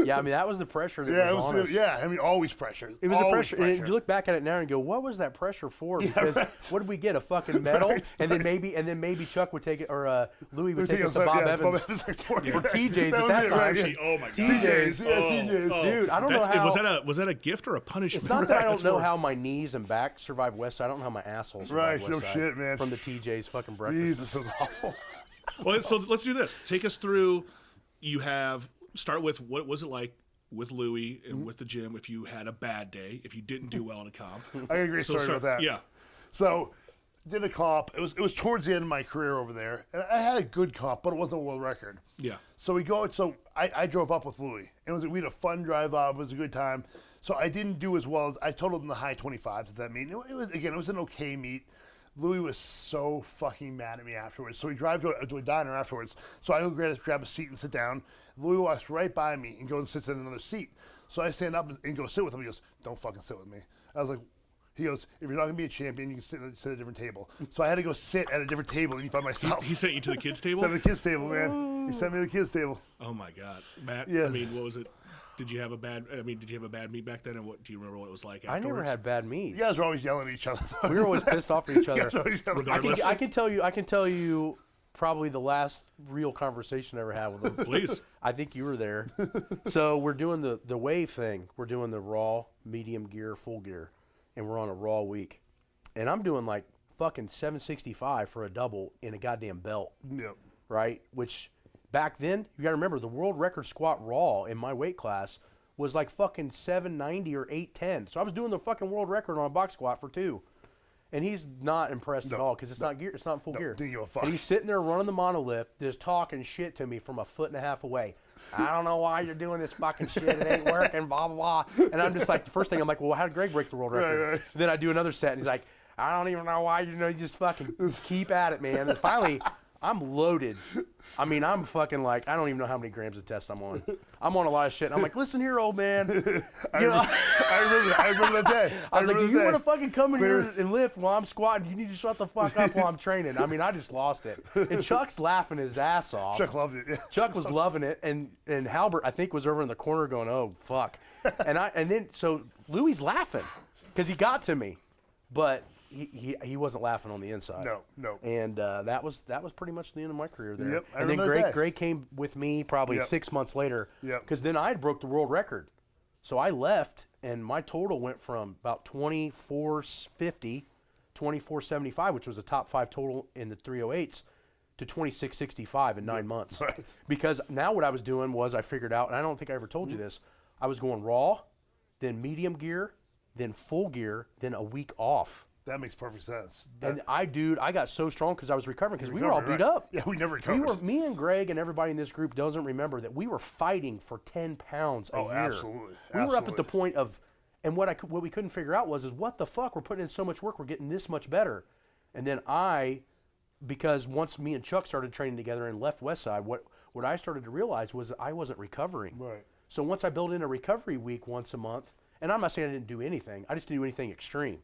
Yeah, I mean, that was the pressure that was on us. Yeah, I mean, always pressure. It was the pressure. And you look back at it now and go, what was that pressure for? Because what did we get? A fucking medal? And then maybe Chuck would take it, or Louis would take us to Bob Evans. Or TJ's at that time. Right. Oh, my God. TJ's. Yeah, TJ's. Dude, I don't know how. Was that a gift or a punishment? It's not that I don't know how my knees and back survived Westside. I don't know how my asshole survived Westside. Right, no shit, man. From the TJ's fucking breakfast. Jesus, this is awful. Well, so let's do this. Take us through. Start with what was it like with Louis and with the gym if you had a bad day, if you didn't do well in a comp. I agree. Sorry about that. Yeah. So did a comp. It was towards the end of my career over there, and I had a good comp, but it wasn't a world record. Yeah. So I drove up with Louis, and we had a fun drive up. It was a good time. So I didn't do as well as I totaled in the high 25s at that meet. It was an okay meet. Louis was so fucking mad at me afterwards. So we drive to a diner afterwards. So I go grab a seat and sit down. Louis walks right by me and goes and sits in another seat. So I stand up and go sit with him. He goes, "Don't fucking sit with me." I was like, he goes, "If you're not going to be a champion, you can sit at a different table." So I had to go sit at a different table and eat by myself. He sent you to the kids' table? Sent me to the kids' table, man. He sent me to the kids' table. Oh, my God. Matt, yeah. I mean, what was it? Did you have a bad meet back then, and do you remember what it was like afterwards? I never had bad meets. You guys were always yelling at each other. We were always pissed off at each other. Regardless. I can tell you probably the last real conversation I ever had with him. Please. I think you were there. So we're doing the wave thing. We're doing the raw, medium gear, full gear, and we're on a raw week. And I'm doing like fucking 765 for a double in a goddamn belt. Yep. Right? Which back then, you got to remember, the world record squat raw in my weight class was like fucking 790 or 810. So I was doing the fucking world record on a box squat for 2. And he's not impressed at all because it's not gear. It's not full gear. Didn't give a fuck. And he's sitting there running the monolift, just talking shit to me from 1.5 feet away. I don't know why you're doing this fucking shit. It ain't working, blah, blah, blah. And I'm just like, the first thing I'm like, well, how did Greg break the world record? Right. Then I do another set, and he's like, I don't even know why. You just fucking keep at it, man. And finally, I'm loaded. I mean, I'm fucking like, I don't even know how many grams of test I'm on. I'm on a lot of shit. And I'm like, listen here, old man. I remember that day. I was like, do you want to fucking come in here and lift while I'm squatting? You need to shut the fuck up while I'm training. I mean, I just lost it. And Chuck's laughing his ass off. Chuck loved it. Yeah. Chuck was loving it. And Halbert, I think, was over in the corner going, oh, fuck. And then, so Louie's laughing because he got to me. But he wasn't laughing on the inside. No. And that was pretty much the end of my career there. Yep, and then Greg came with me probably 6 months later. Yep. Because then I had broke the world record. So I left, and my total went from about 2450, 2475, which was a top 5 total in the 308s, to 2665 in 9 months. Right. Because now what I was doing was I figured out, and I don't think I ever told you this, I was going raw, then medium gear, then full gear, then a week off. That makes perfect sense. And I got so strong because I was recovering because we were all beat up. Yeah, we never recovered. Me and Greg and everybody in this group doesn't remember that we were fighting for 10 pounds a year. Absolutely. We were up at the point of, and what we couldn't figure out was what the fuck, we're putting in so much work, we're getting this much better. And then because once me and Chuck started training together and left Westside, what I started to realize was that I wasn't recovering. Right. So once I built in a recovery week once a month, and I'm not saying I didn't do anything, I just didn't do anything extreme.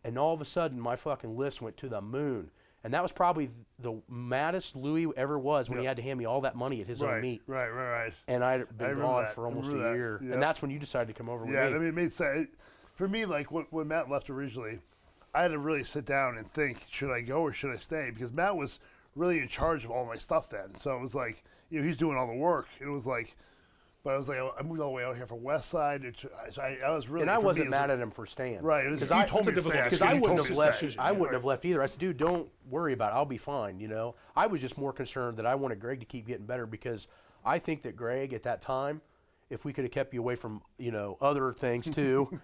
And all of a sudden, my fucking lifts went to the moon. And that was probably the maddest Louie ever was when he had to hand me all that money at his own meet. Right. And I'd been gone for almost a year. Yep. And that's when you decided to come over with me. Yeah, I mean, it made sense. For me, like, when Matt left originally, I had to really sit down and think, should I go or should I stay? Because Matt was really in charge of all my stuff then. So it was like, he's doing all the work. It was like, but I was like, I moved all the way out here from Westside. I was really. And I wasn't mad at him for staying. Right. Because he told me to stay. Because I wouldn't have left. I wouldn't have left either. I said, dude, don't worry about it. I'll be fine. I was just more concerned that I wanted Greg to keep getting better because I think that Greg at that time, if we could have kept you away from other things too,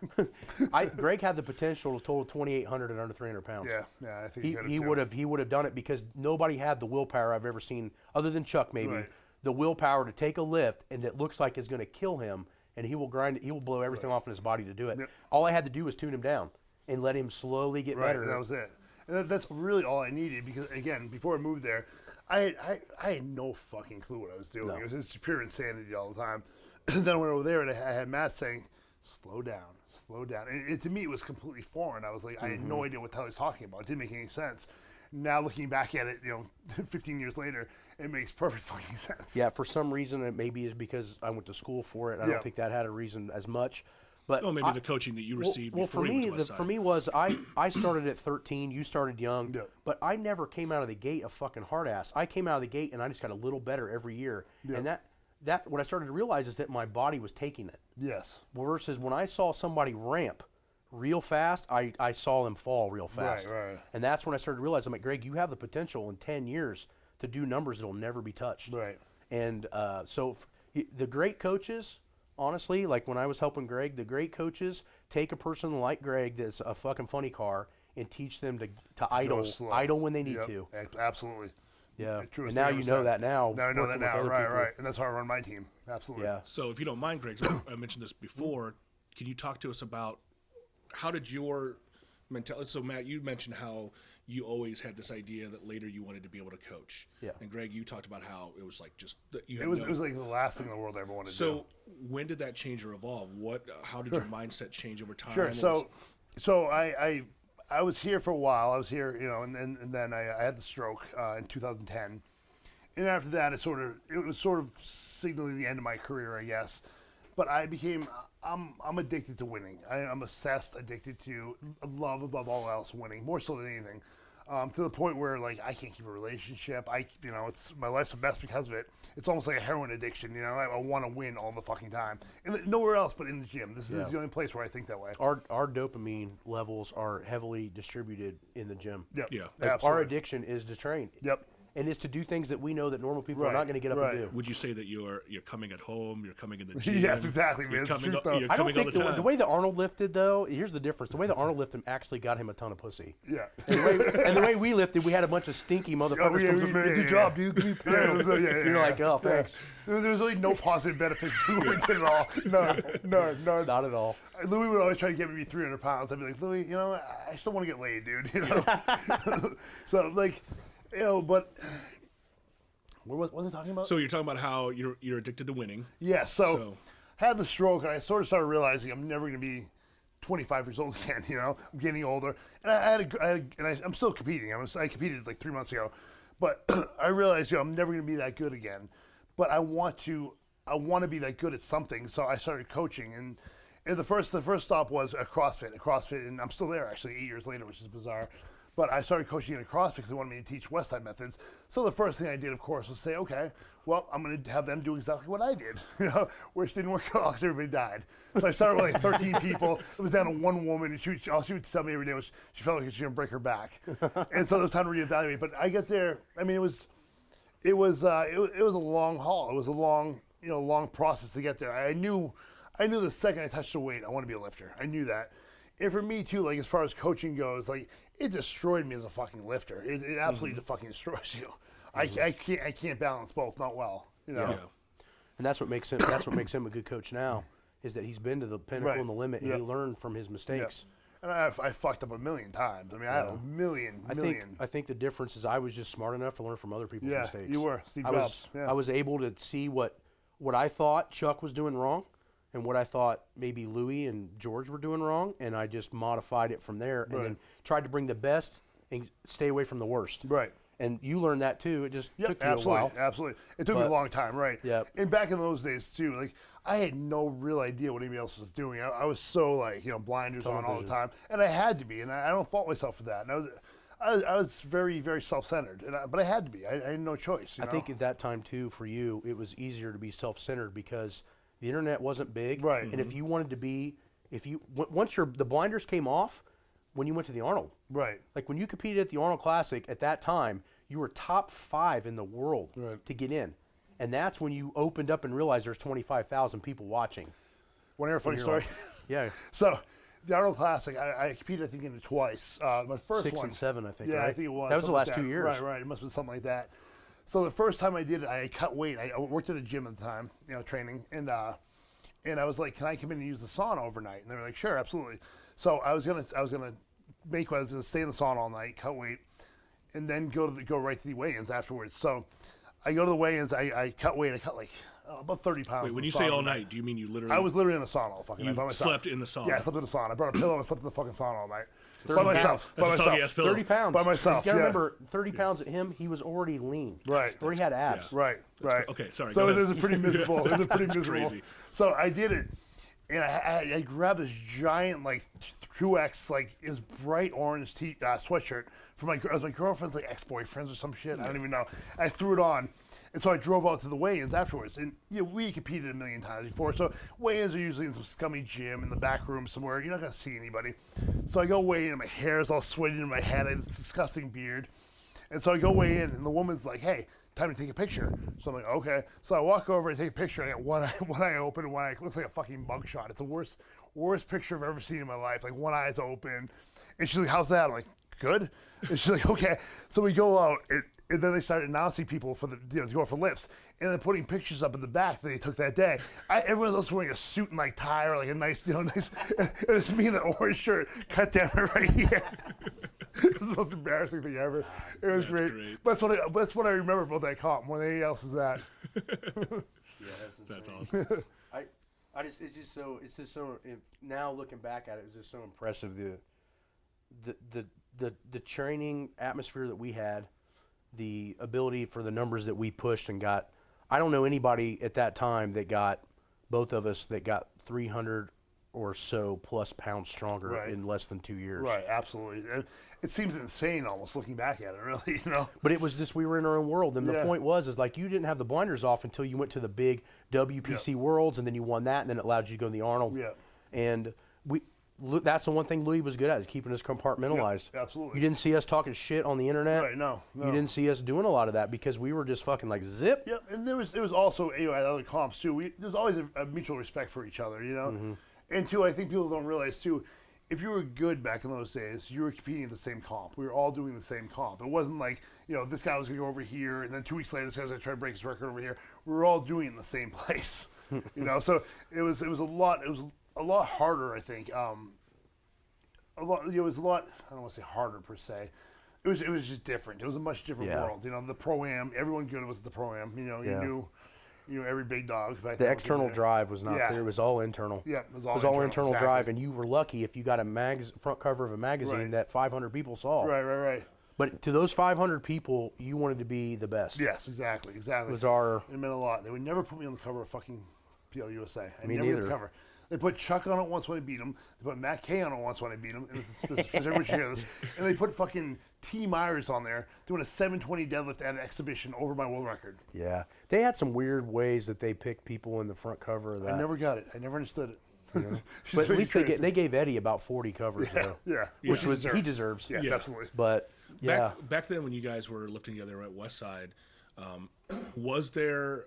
Greg had the potential to total 2,800 at under 300 pounds. Yeah. I think he would have done it because nobody had the willpower I've ever seen other than Chuck maybe. Right. The willpower to take a lift and that looks like it's going to kill him, and he will grind it. He will blow everything off in his body to do it. Yep. All I had to do was tune him down and let him slowly get better. And that was it. And that's really all I needed because, again, before I moved there, I had no fucking clue what I was doing. No. It was just pure insanity all the time. And then I went over there and I had Matt saying, slow down. And to me, it was completely foreign. I was like, I had no idea what the hell he was talking about. It didn't make any sense. Now looking back at it, 15 years later, it makes perfect fucking sense. Yeah, for some reason, it maybe is because I went to school for it. I don't think that had a reason as much. But maybe the coaching that you received for before you me, went to Westside. for me was I started at 13. You started young, Yeah. but I never came out of the gate a fucking hard ass. I came out of the gate and I just got a little better every year. Yeah. And that what I started to realize is that my body was taking it. Yes. Versus when I saw somebody ramp real fast, I saw them fall real fast. Right. And that's when I started to realize, I'm like, Greg, you have the potential in 10 years to do numbers that'll never be touched. Right. And so the great coaches, honestly, like when I was helping Greg, the great coaches take a person like Greg that's a fucking funny car and teach them to idle when they need to. Absolutely. Yeah. True And now you know that now. Now I know that now. Right, people. right. And that's how I run my team. Absolutely. Yeah. So if you don't mind, Greg, I mentioned this before. Can you talk to us about how did your mentality? So Matt, you mentioned how you always had this idea that later you wanted to be able to coach. Yeah. And Greg, you talked about how it was like just It was like the last thing in the world I ever wanted to do. So when did that change or evolve? How did your mindset change over time? Sure. So I was here for a while. I was here, and then I had the stroke in 2010. And after that, it was sort of signaling the end of my career, I guess. But I'm addicted to winning. I'm obsessed, addicted to love above all else winning, more so than anything. To the point where like I can't keep a relationship. It's my life's a mess because of it. It's almost like a heroin addiction. I want to win all the fucking time, and nowhere else but in the gym. This is the only place where I think that way. Our dopamine levels are heavily distributed in the gym. Yep. Yeah. Like Absolutely. our addiction is to train. Yep. and it's to do things that we know that normal people are not going to get up and do. Would you say that you're coming at home, you're coming in the gym? Yes, exactly, man. You're It's coming, true, up, though. you're I don't coming all think the time. the way that Arnold lifted, though, here's the difference. The way that Arnold lifted actually got him a ton of pussy. Yeah. And the way we lifted, we had a bunch of stinky motherfuckers come through. Good job, dude. Give me pounds. You're like, oh, thanks. There was really no positive benefit to what we did at all. No. Not at all. Louis would always try to get me to be 300 pounds. I'd be like, Louis, I still want to get laid, dude. So, like, but what was I talking about? So you're talking about how you're addicted to winning. Yeah, so had the stroke, and I sort of started realizing I'm never going to be 25 years old again. I'm getting older, and I'm still competing. I competed like 3 months ago, but I realized I'm never going to be that good again. But I want to be that good at something. So I started coaching, and the first stop was a CrossFit, and I'm still there actually 8 years later, which is bizarre. But I started coaching in a CrossFit because they wanted me to teach Westside methods. So the first thing I did, of course, was say, okay, well, I'm going to have them do exactly what I did, which didn't work out because everybody died. So I started with like 13 people. It was down to one woman, and all she would tell me every day was she felt like she was going to break her back. And so it was time to reevaluate. But I got there. I mean, it was a long haul. It was a long process to get there. I knew the second I touched the weight, I want to be a lifter. I knew that. And for me too, like as far as coaching goes, like it destroyed me as a fucking lifter. It absolutely fucking destroys you. Mm-hmm. I can't balance both, not well. Yeah. And that's what makes him a good coach now, is that he's been to the pinnacle and the limit, and he learned from his mistakes. And I fucked up a million times. I mean, I had a million. I think the difference is I was just smart enough to learn from other people's mistakes. You were. Steve Jobs. I was able to see what I thought Chuck was doing wrong, and what I thought maybe Louis and George were doing wrong, and I just modified it from there, and then tried to bring the best and stay away from the worst. Right. And you learned that too. It just took you absolutely, a while. Absolutely. It took me a long time, right? Yep. And back in those days too, like I had no real idea what anybody else was doing. I was so like, blinders on all the time, and I had to be, and I don't fault myself for that. And I was very, very self-centered, but I had to be. I had no choice. I think at that time too, for you, it was easier to be self-centered because the internet wasn't big, right? And if you wanted to be, once the blinders came off, when you went to the Arnold, right? Like when you competed at the Arnold Classic at that time, you were top 5 in the world to get in, and that's when you opened up and realized there's 25,000 people watching. Want to hear a funny story? Yeah. So, the Arnold Classic, I competed, I think, in it twice. My first 6 one, and 7, I think. Yeah, right? I think it was. That was the last like 2 years. Right. It must have been something like that. So the first time I did it, I cut weight. I worked at a gym at the time, training, and I was like, "Can I come in and use the sauna overnight?" And they were like, "Sure, absolutely." So I was gonna stay in the sauna all night, cut weight, and then go right to the weigh-ins afterwards. So I go to the weigh-ins. I cut weight. I cut like about 30 pounds. Wait, when you say all night, do you mean you literally? I was literally in the sauna all fucking night by You myself. slept in the sauna. Yeah, I slept in the sauna. I brought a pillow and I slept in the fucking sauna all night. 30 By myself. That's a soggy ass pillow. 30 pounds. By myself, You gotta yeah. remember, 30 pounds at him, he was already lean. Right. Or he had abs. Right. Okay, sorry, So go it was ahead. pretty miserable. It was pretty miserable. crazy. So I did it, and I grabbed this giant like 2X like is bright orange sweatshirt from my girlfriend's like ex-boyfriends or some shit. I don't even know. I threw it on. And so I drove out to the weigh-ins afterwards. And we competed a million times before. So weigh-ins are usually in some scummy gym in the back room somewhere. You're not going to see anybody. So I go weigh in, and my hair is all sweaty in my head. I have this disgusting beard. And so I go weigh in, and the woman's like, "Hey, time to take a picture." So I'm like, "Okay." So I walk over and take a picture. I got one eye open and one eye. It looks like a fucking mugshot. It's the worst picture I've ever seen in my life. Like one eye's open. And she's like, "How's that?" I'm like, "Good." And she's like, "Okay." So we go out. And then they started announcing people for to go for lifts, and then putting pictures up in the back that they took that day. Everyone else wearing a suit and like tie or like a nice, nice. And it's me in an orange shirt, cut down right here. It was the most embarrassing thing ever. It was great. But that's what I remember about that comp more than anything else is that. That's awesome. It's just so now looking back at it, it's just so impressive the training atmosphere that we had. The ability for the numbers that we pushed and got. I don't know anybody at that time that got, both of us, that got 300 or so plus pounds stronger in less than 2 years. Right, absolutely. And it seems insane almost looking back at it, really, But it was just, we were in our own world. And the point was like you didn't have the blinders off until you went to the big WPC Worlds, and then you won that, and then it allowed you to go to the Arnold. Yeah. And that's the one thing Louis was good at, is keeping us compartmentalized. Yeah, absolutely. You didn't see us talking shit on the internet. Right, no. You didn't see us doing a lot of that because we were just fucking like zip. Yep, and there was also, at other comps too, there's always a mutual respect for each other, And two, I think people don't realize too, if you were good back in those days, you were competing at the same comp. We were all doing the same comp. It wasn't like, this guy was going to go over here, and then 2 weeks later, this guy's going to try to break his record over here. We were all doing it in the same place, So it was a lot harder, I think. It was a lot. I don't want to say harder per se. It was just different. It was a much different world. The pro-am, everyone good was at the pro-am. You knew every big dog. Back the external drive was not there. It was all internal. Yeah, it was all internal exactly. drive, and you were lucky if you got a front cover of a magazine that 500 people saw. Right. But to those 500 people, you wanted to be the best. Yes, exactly. It meant a lot. They would never put me on the cover of fucking PL USA. Me never neither. got the cover. They put Chuck on it once when I beat him. They put Matt Kay on it once when I beat him. And everyone should hear this. And they put fucking T. Myers on there doing a 720 deadlift at an exhibition over my world record. Yeah. They had some weird ways that they picked people in the front cover of that. I never got it. I never understood it. But at least they gave Eddie about 40 covers, though. Yeah. Which he deserves. Yes, absolutely. But, yeah. Back then when you guys were lifting together at Westside, was there,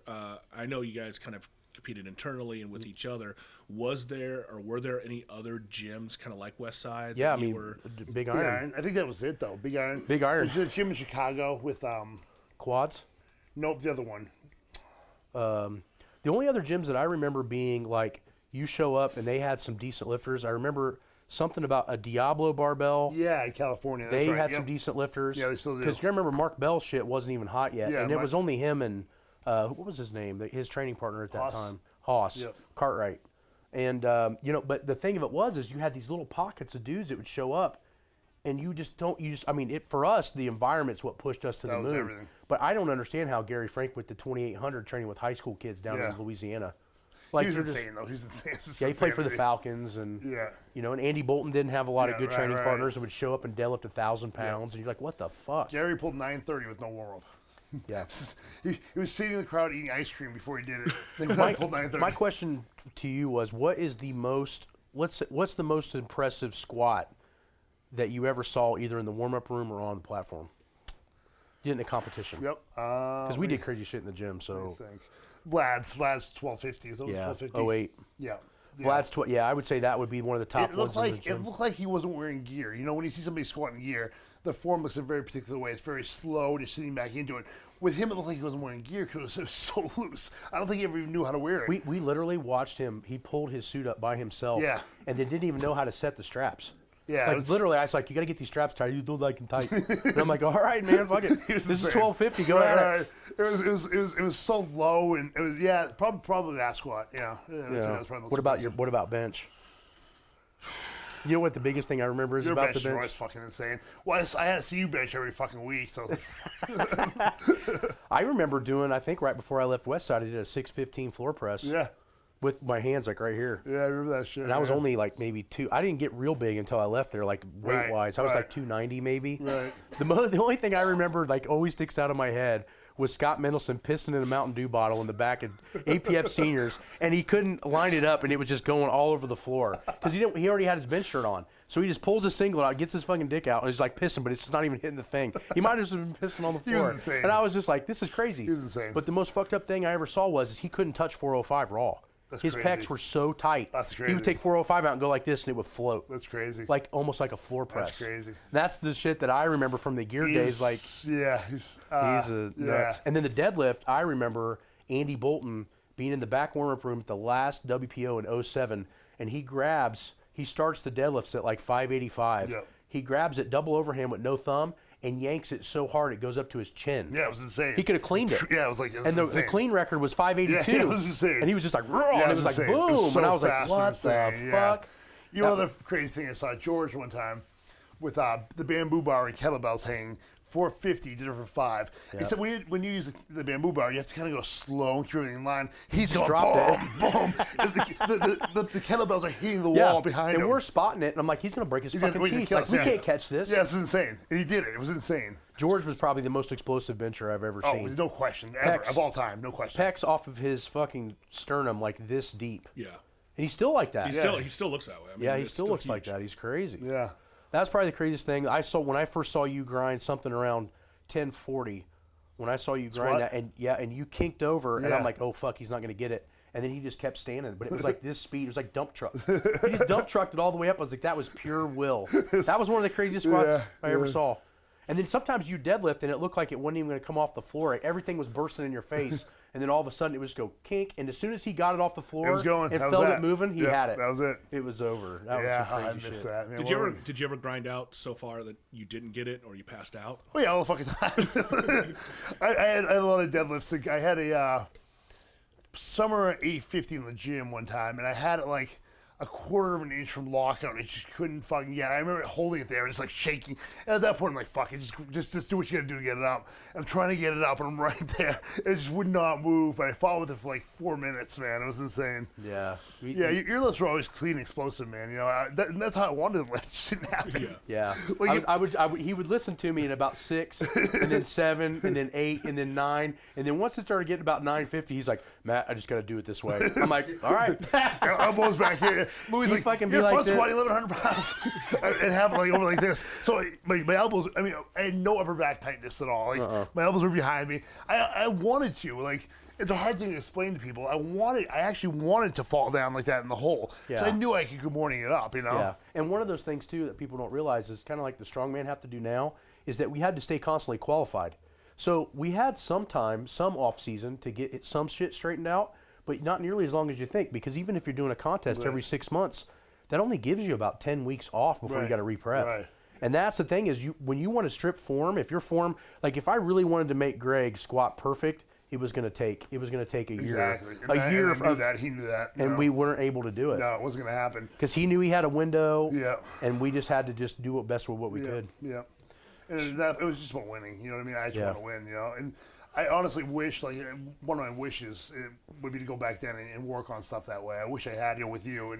I know you guys kind of competed internally and with each other. Was there or were there any other gyms kind of like Westside? Yeah, Big Iron. I think that was it though. Big Iron. There's a gym in Chicago with quads. Nope, the other one. The only other gyms that I remember being like you show up and they had some decent lifters. I remember something about a Diablo barbell. Yeah, in California. They had some decent lifters. Yeah, they still do. Because you remember Mark Bell's shit wasn't even hot yet, Yeah, and it was only him and what was his name? His training partner at that time, Haas Cartwright. And but the thing of it is you had these little pockets of dudes that would show up, and for us, the environment's what pushed us to the moon. Everything. But I don't understand how Gary Frank with the 2800 training with high school kids down in Louisiana. Like, he was insane, though. He's insane. Yeah, he played for the Falcons, and and Andy Bolton didn't have a lot of good training partners and would show up and deadlift 1,000 pounds, and you're like, what the fuck? Gary pulled 930 with no warm-up. Yeah. he was sitting in the crowd eating ice cream before he did it. My question to you was, what's the most impressive squat that you ever saw either in the warm-up room or on the platform? In a competition. Yep. Because we did crazy shit in the gym, so. Vlad's 1250. Is that 1250? 08. Yeah. Vlad's I would say that would be one of the top ones in the gym. It looked like he wasn't wearing gear. When you see somebody squatting gear, the form looks a very particular way. It's very slow, just sitting back into it. With him, it looked like he wasn't wearing gear because it was so loose. I don't think he ever even knew how to wear it. We literally watched him. He pulled his suit up by himself. Yeah. And then didn't even know how to set the straps. Yeah, literally, I was like, "You got to get these straps tight. You don't like them tight." And I'm like, "All right, man, fuck it. This is 1250. Go at it." It was so low, and it was probably that squat. Yeah. What about bench? You know what the biggest thing I remember is about the bench? Your bench is fucking insane. Well, I had to see you bench every fucking week. So I remember doing. I think right before I left Westside, I did a 615 floor press. Yeah. With my hands like right here. Yeah, I remember that shit. And I was only like maybe I didn't get real big until I left there, like weight wise. I was like 290 maybe. Right. The only thing I remember like always sticks out of my head was Scott Mendelson pissing in a Mountain Dew bottle in the back of APF seniors, and he couldn't line it up, and it was just going all over the floor because he already had his bench shirt on. So he just pulls his singlet out, gets his fucking dick out, and he's like pissing, but it's just not even hitting the thing. He might have just been pissing on the floor. He was insane. And I was just like, this is crazy. He was insane. But the most fucked up thing I ever saw was he couldn't touch 405 raw. His pecs were so tight. That's crazy. He would take 405 out and go like this, and it would float. That's crazy. Like almost like a floor press. That's crazy. That's the shit that I remember from the gear days. Like he's nuts. And then the deadlift, I remember Andy Bolton being in the back warm-up room at the last WPO in 07, and he starts the deadlifts at like 585. Yep. He grabs it double overhand with no thumb and yanks it so hard it goes up to his chin. Yeah, it was insane. He could have cleaned it. Yeah, it was like, the clean record was 582. Yeah, it was insane. And he was just like, and it was like, boom. Was so and I was fast like, what the fuck? You know, the crazy thing, I saw George one time with the bamboo bar and kettlebells hanging. 450, did it for 5. Yep. Except when you use the bamboo bar, you have to kind of go slow and keep everything in line. He's going boom, boom. the kettlebells are hitting the wall behind him. And we're spotting it, and I'm like, he's going to break his fucking teeth. Like, we can't catch this. Yeah, it's insane. And he did it. It was insane. George was probably the most explosive bencher I've ever seen. Oh, no question. Ever. Of all time, no question. Pecs off of his fucking sternum like this deep. Yeah. And he's still like that. He still looks that way. I mean, yeah, he it's still looks huge. like that. He's crazy. Yeah. That's probably the craziest thing I saw when I first saw you grind something around 1040. When I saw you grind that, and you kinked over, and I'm like, oh fuck, he's not gonna get it. And then he just kept standing, but it was like this speed. It was like dump truck. He just dump trucked it all the way up. I was like, that was pure will. That was one of the craziest squats I ever saw. And then sometimes you deadlift, and it looked like it wasn't even going to come off the floor. Everything was bursting in your face, and then all of a sudden it would just go kink. And as soon as he got it off the floor and felt it moving, he had it. That was it. It was over. That was some crazy I missed shit. that. Man, Did you ever grind out so far that you didn't get it or you passed out? Oh yeah, all the fucking time. I had a lot of deadlifts. I had a summer at 850 in the gym one time, and I had it like a quarter of an inch from lockout. I just couldn't fucking get it. I remember holding it there and it's like shaking. And at that point, I'm like, fuck it, just do what you gotta do to get it up. I'm trying to get it up and I'm right there. It just would not move, but I fought with it for like 4 minutes, man. It was insane. Yeah. Your lifts were always clean and explosive, man. You know, and that's how I wanted to let shit happen. Yeah. Like I would, he would listen to me at about 6, and then 7, and then 8, and then 9. And then once it started getting about 950, he's like, Matt, I just got to do it this way. I'm like, all right. Elbows back here. Louis like, fucking be you're like front this. squatting 1,100 pounds. And have it like over like this. So my elbows, I mean, I had no upper back tightness at all. Like my elbows were behind me. I wanted to. Like, it's a hard thing to explain to people. I actually wanted to fall down like that in the hole. Yeah. So I knew I could good morning it up, you know? Yeah. And one of those things, too, that people don't realize is kind of like the strongman have to do now, is that we had to stay constantly qualified. So we had some time, some off season to get some shit straightened out, but not nearly as long as you think, because even if you're doing a contest every 6 months, that only gives you about 10 weeks off before you got to reprep. Right. And that's the thing is, when you want to strip form, if your form, like if I really wanted to make Greg squat perfect, it was going to take a year. Exactly. A year and I knew that. He knew that. And we weren't able to do it. No, it wasn't going to happen. Because he knew he had a window. Yeah. And we just had to just do it best with what we could. Yeah. And it was just about winning. You know what I mean? I just want to win, you know? And I honestly wish, like, one of my wishes would be to go back then and work on stuff that way. I wish I had, with you.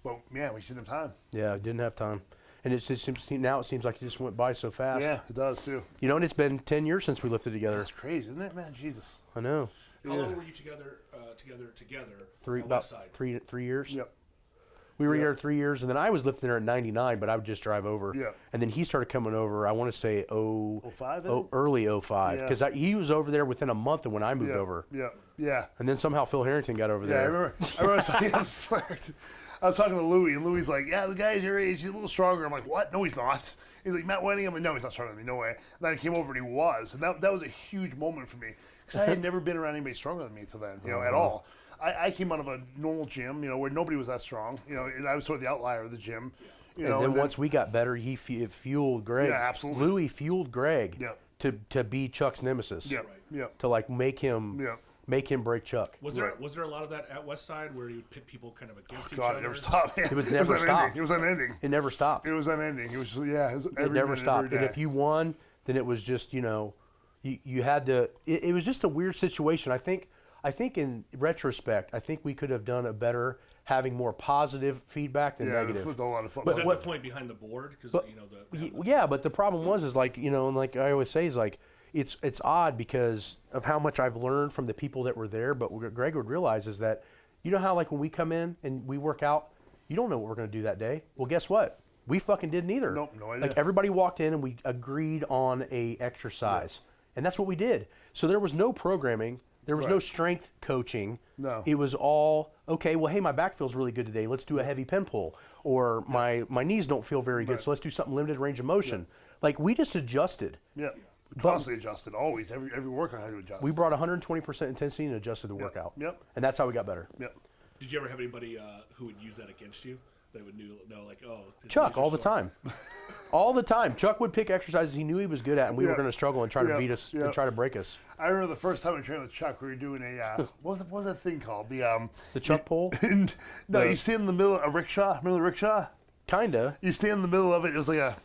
But, man, we just didn't have time. Yeah, didn't have time. And now it seems like it just went by so fast. Yeah, it does, too. You know, and it's been 10 years since we lifted together. That's crazy, isn't it, man? Jesus. I know. How long were you together? About 3 years. Yep. We were here 3 years, and then I was lifting there at 99, but I would just drive over. Yeah. And then he started coming over, I want to say 05, early 05, because he was over there within a month of when I moved over. Yeah. And then somehow Phil Harrington got over there. I remember I was talking to Louis, and Louis like, yeah, the guy's your age, he's a little stronger. I'm like, what? No, he's not. He's like, Matt Wenning? I'm like, no, he's not stronger than me, no way. And then I came over, and he was. And that was a huge moment for me, because I had never been around anybody stronger than me till then, at all. I came out of a normal gym, where nobody was that strong, and I was sort of the outlier of the gym. And then once we got better, it fueled Greg. Yeah, absolutely. Louis fueled Greg to be Chuck's nemesis. To like make him break Chuck. Was there a lot of that at Westside where you would pit people kind of against each God, other? it never stopped. It was never stopped. It was unending. It never stopped. It was unending. It was it never stopped. And if you won, then it was just you had to. It was just a weird situation. I think in retrospect, I think we could have done a better having more positive feedback than negative. It was a lot of fun. Was that the point behind the board? Because but the problem was like and like I always say is like it's odd because of how much I've learned from the people that were there. But what Greg would realize is that how like when we come in and we work out, you don't know what we're going to do that day. Well, guess what? We fucking didn't either. Nope, no idea. Like everybody walked in and we agreed on a exercise, and that's what we did. So there was no programming. There was no strength coaching. No. It was all, okay, well, hey, my back feels really good today. Let's do a heavy pen pull. Or my knees don't feel very good, so let's do something limited range of motion. Like, we just adjusted. Yeah. Constantly adjusted, always. Every workout had to adjust. We brought 120% intensity and adjusted the workout. Yep. And that's how we got better. Yep. Did you ever have anybody who would use that against you? They would know like, oh. Chuck, all the time. All the time. Chuck would pick exercises he knew he was good at, and we were going to struggle and try to beat us and try to break us. I remember the first time I trained with Chuck, we were doing what was that thing called? The Chuck pole? No, you stand in the middle of a rickshaw. Remember the rickshaw? Kinda. You stand in the middle of it. It was like a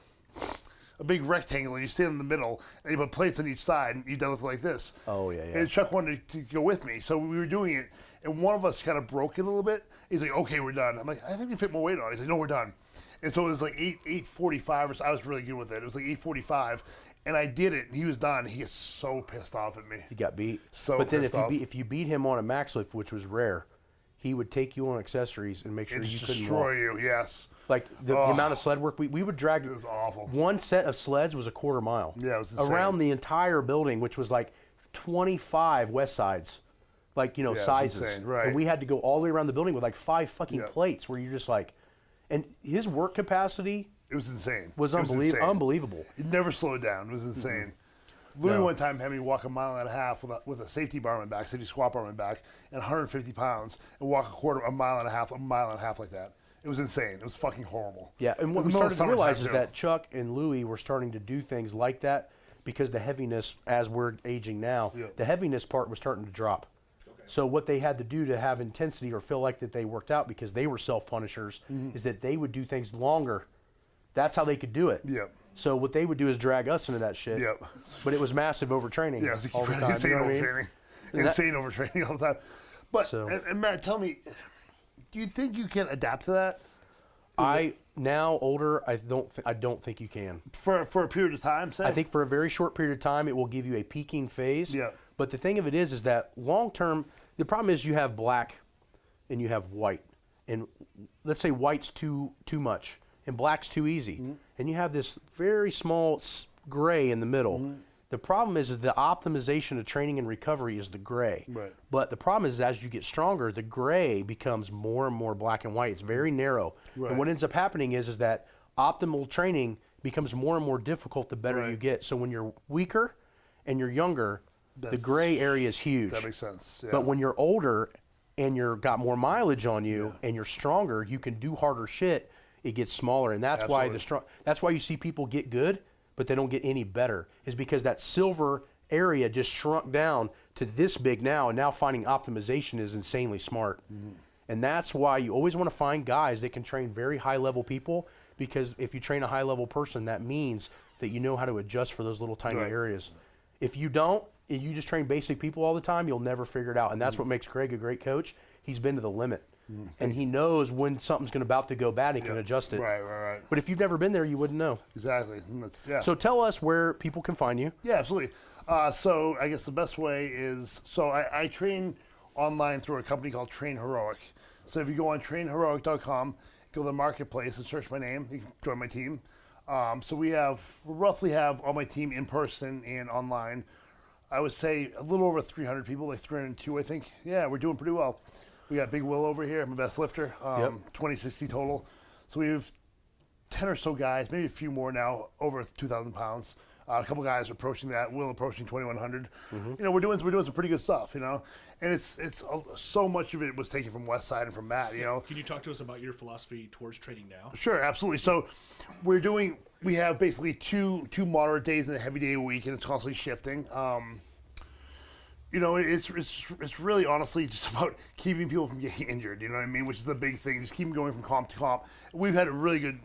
big rectangle, and you stand in the middle, and you put plates on each side, and you deadlift like this. Oh, yeah. And Chuck wanted to go with me, so we were doing it, and one of us kind of broke it a little bit. He's like, okay, we're done. I'm like, I think we can fit more weight on it. He's like, no, we're done. And so it was like 8:45 or so. I was really good with it. It was like 8:45, and I did it, and he was done. He gets so pissed off at me. He got beat. So but then pissed off. if you beat him on a max lift, which was rare, he would take you on accessories and make sure It you just couldn't destroy walk. you. Yes. Like the amount of sled work we would drag. It was awful. One set of sleds was a quarter mile. Yeah, it was insane. Around the entire building, which was like 25 Westsides, like it was sizes. insane, right. And we had to go all the way around the building with like 5 fucking Yeah. plates, where you're just like, and his work capacity It was insane. was It insane. unbelievable. It never slowed down. It was insane. Louis one time had me walk a mile and a half with a safety bar on my back, safety squat bar on my back, and 150 pounds, and walk a mile and a half like that. It was insane. It was fucking horrible. Yeah, and what It we was the started to middle of realize summertime, is too. that Chuck and Louis were starting to do things like that because the heaviness, as we're aging now, Yeah. the heaviness part was starting to drop. So what they had to do to have intensity or feel like that they worked out, because they were self-punishers, is that they would do things longer. That's how they could do it. Yep. So what they would do is drag us into that shit. Yep. But it was massive overtraining Yeah, it's all the time. insane You know what I mean? overtraining. And that- Insane overtraining all the time. But So- and Matt, tell me, do you think you can adapt to that Now older, I don't think you can. for a period of time? Say? I think for a very short period of time, it will give you a peaking phase. Yeah. But the thing of it is that long term, the problem is you have black and you have white. And let's say white's too much and black's too easy. Mm-hmm. And you have this very small gray in the middle. Mm-hmm. The problem is the optimization of training and recovery is the gray. Right. But the problem is as you get stronger, the gray becomes more and more black and white. It's very narrow. Right. And what ends up happening is that optimal training becomes more and more difficult the better Right. you get. So when you're weaker and you're younger, the That's- gray area is huge. that makes sense. Yeah. But when you're older and you're got more mileage on you and you're stronger, you can do harder shit. It gets smaller, and that's why Absolutely. That's why you see people get good, but they don't get any better. Is because that silver area just shrunk down to this big now, and now finding optimization is insanely smart. And that's why you always want to find guys that can train very high level people, because if you train a high level person, that means that you know how to adjust for those little tiny Right. areas. If you don't, if you just train basic people all the time, you'll never figure it out. And that's what makes Greg a great coach. He's been to the limit. And he knows when something's about to go bad, he can adjust it. Right. But if you've never been there, you wouldn't know. Exactly. And yeah. So tell us where people can find you. Yeah, absolutely. So I guess the best way is, I train online through a company called Train Heroic. So if you go on trainheroic.com, go to the marketplace and search my name, you can join my team. So we roughly have all my team in person and online. I would say a little over 300 people, like 302, I think. Yeah, we're doing pretty well. We got Big Will over here, my best lifter, 2060 total. So we have 10 or so guys, maybe a few more now, over 2,000 pounds. A couple guys are approaching that. Will approaching 2,100. You know, we're doing some pretty good stuff. You know, and it's so much of it was taken from Westside and from Matt. You know, Can you talk to us about your philosophy towards training now? sure, absolutely. So we have basically two moderate days and a heavy day a week, and it's constantly shifting. You know, it's really honestly just about keeping people from getting injured. You know what I mean? Which is the big thing. Just keep them going from comp to comp. We've had really good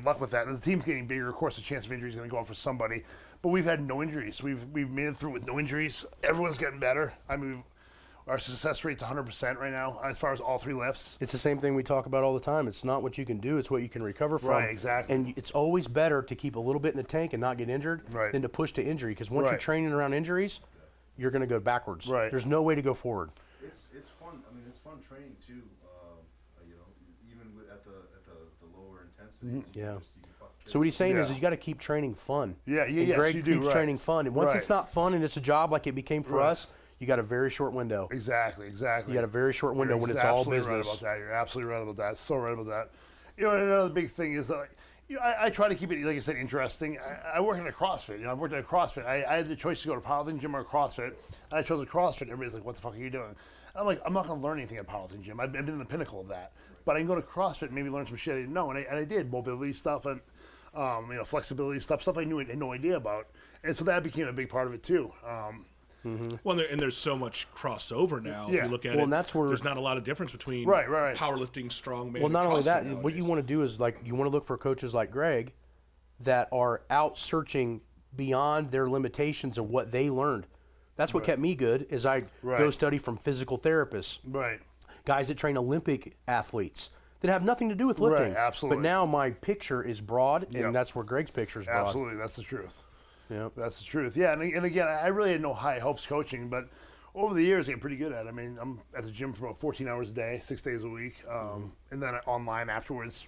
luck with that. As the team's getting bigger, of course, the chance of injury is going to go up for somebody. But we've had no injuries. We've made it through with no injuries. Everyone's getting better. I mean, our success rate's 100% right now as far as all three lifts. It's the same thing we talk about all the time. It's not what you can do, it's what you can recover from. Right, exactly. And it's always better to keep a little bit in the tank and not get injured Right. than to push to injury. Because once you're Right. training around injuries, you're going to go backwards. Right. There's no way to go forward. It's fun. I mean, it's fun training too. You know, even at the lower intensities. Yeah. You can fuck So what he's saying is Yeah. you got to keep training fun. Yeah, And yes, Greg you do, keeps right. training fun. And once Right. it's not fun and it's a job like it became for Right. us, you got a very short window. Exactly. You got a very short window You're when it's all absolutely business. Right about that. You're absolutely right about that. So right about that. You know, and another big thing is that, you know, I try to keep it, like I said, interesting. I work in a CrossFit. You know, I've worked at a CrossFit. I had the choice to go to powerlifting gym or a CrossFit. And I chose a CrossFit. Everybody's like, "What the fuck are you doing?" I'm like, "I'm not going to learn anything at a powerlifting gym. I've been in the pinnacle of that. But I can go to CrossFit and maybe learn some shit I didn't know." And I did mobility stuff and you know, flexibility stuff I knew I had no idea about. And so that became a big part of it too. Well, there's so much crossover now. If Yeah. you look at Well, it, and that's where- there's not a lot of difference between Right. powerlifting, strongman. Well, not and only that, CrossFit what you nowadays. want to do is like you want to look for coaches like Greg that are out searching beyond their limitations of what they learned. That's what kept me good. Is I go Right. study from physical therapists, Right. guys that train Olympic athletes that have nothing to do with lifting. Right, absolutely. But now my picture is broad, and Yep. that's where Greg's picture is broad. Absolutely. That's the truth. Yep. That's the truth. Yeah, and again, I really had no high hopes coaching, but Over the years, I get pretty good at it. I mean, I'm at the gym for about 14 hours a day, 6 days a week, and then online afterwards.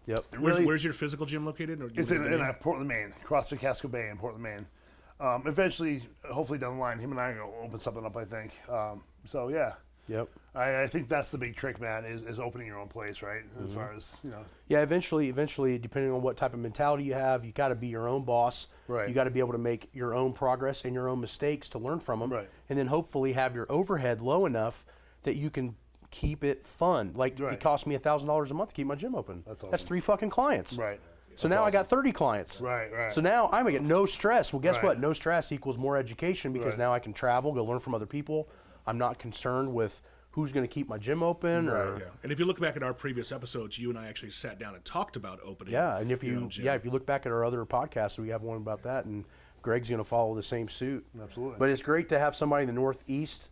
Yep. Where's your physical gym located? Or It's in Portland, Maine, CrossFit Casco Bay in Portland, Maine. Eventually, hopefully down the line, him and I are going to open something up, I think. So, yeah. Yep. I think that's the big trick, man, is opening your own place, right? As far as, Yeah, eventually, depending on what type of mentality you have, you got to be your own boss. Right. You got to be able to make your own progress and your own mistakes to learn from them. Right. And then hopefully have your overhead low enough that you can keep it fun. Like, it cost me $1,000 a month to keep my gym open. That's awesome. That's 3 fucking clients. Right. So now I got 30 clients. Right. So now I'm going to get no stress. Well, guess Right. what? No stress equals more education because now I can travel, go learn from other people. I'm not concerned with who's going to keep my gym open. Yeah. And if you look back at our previous episodes, you and I actually sat down and talked about opening. Yeah, and if your you own gym. if you look back at our other podcasts, we have one about that, and Greg's going to follow the same suit. Absolutely. But it's great to have somebody in the Northeast.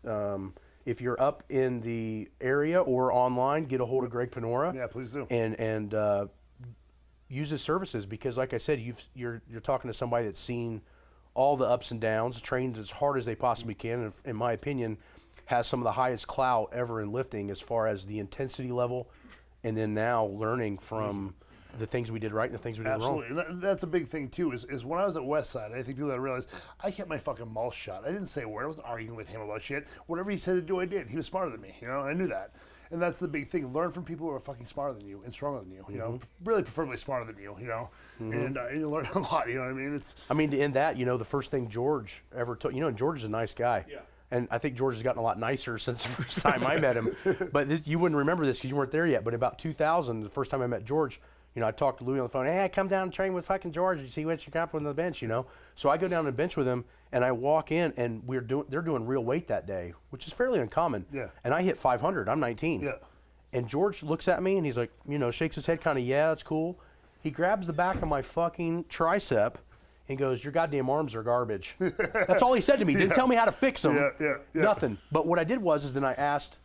If you're up in the area or online, get a hold of Greg Panora. Yeah, please do. And use his services because, like I said, you're talking to somebody that's seen all the ups and downs, trained as hard as they possibly can, and in my opinion, has some of the highest clout ever in lifting as far as the intensity level, and then now learning from the things we did right and the things we did Absolutely. wrong. And that's a big thing, too, is when I was at Westside, I think people gotta realize, I kept my fucking mouth shut. I didn't say a word. I wasn't arguing with him about shit. Whatever he said to do, I did. He was smarter than me, and I knew that. And that's the big thing. Learn from people who are fucking smarter than you and stronger than you, really preferably smarter than you, and you learn a lot, you know what I mean? In that, the first thing George ever told, and George is a nice guy. Yeah. And I think George has gotten a lot nicer since the first time I met him. But you wouldn't remember this because you weren't there yet. But about 2000, the first time I met George, I talked to Louis on the phone. Hey, I come down and train with fucking George. You see what you got on the bench, So I go down to the bench with him, and I walk in, and they're doing real weight that day, which is fairly uncommon. Yeah. And I hit 500. I'm 19. Yeah. And George looks at me, and he's like, shakes his head kind of, yeah, that's cool. He grabs the back of my fucking tricep and goes, your goddamn arms are garbage. That's all he said to me. Didn't tell me how to fix them. Yeah. Nothing. But what I did was then I asked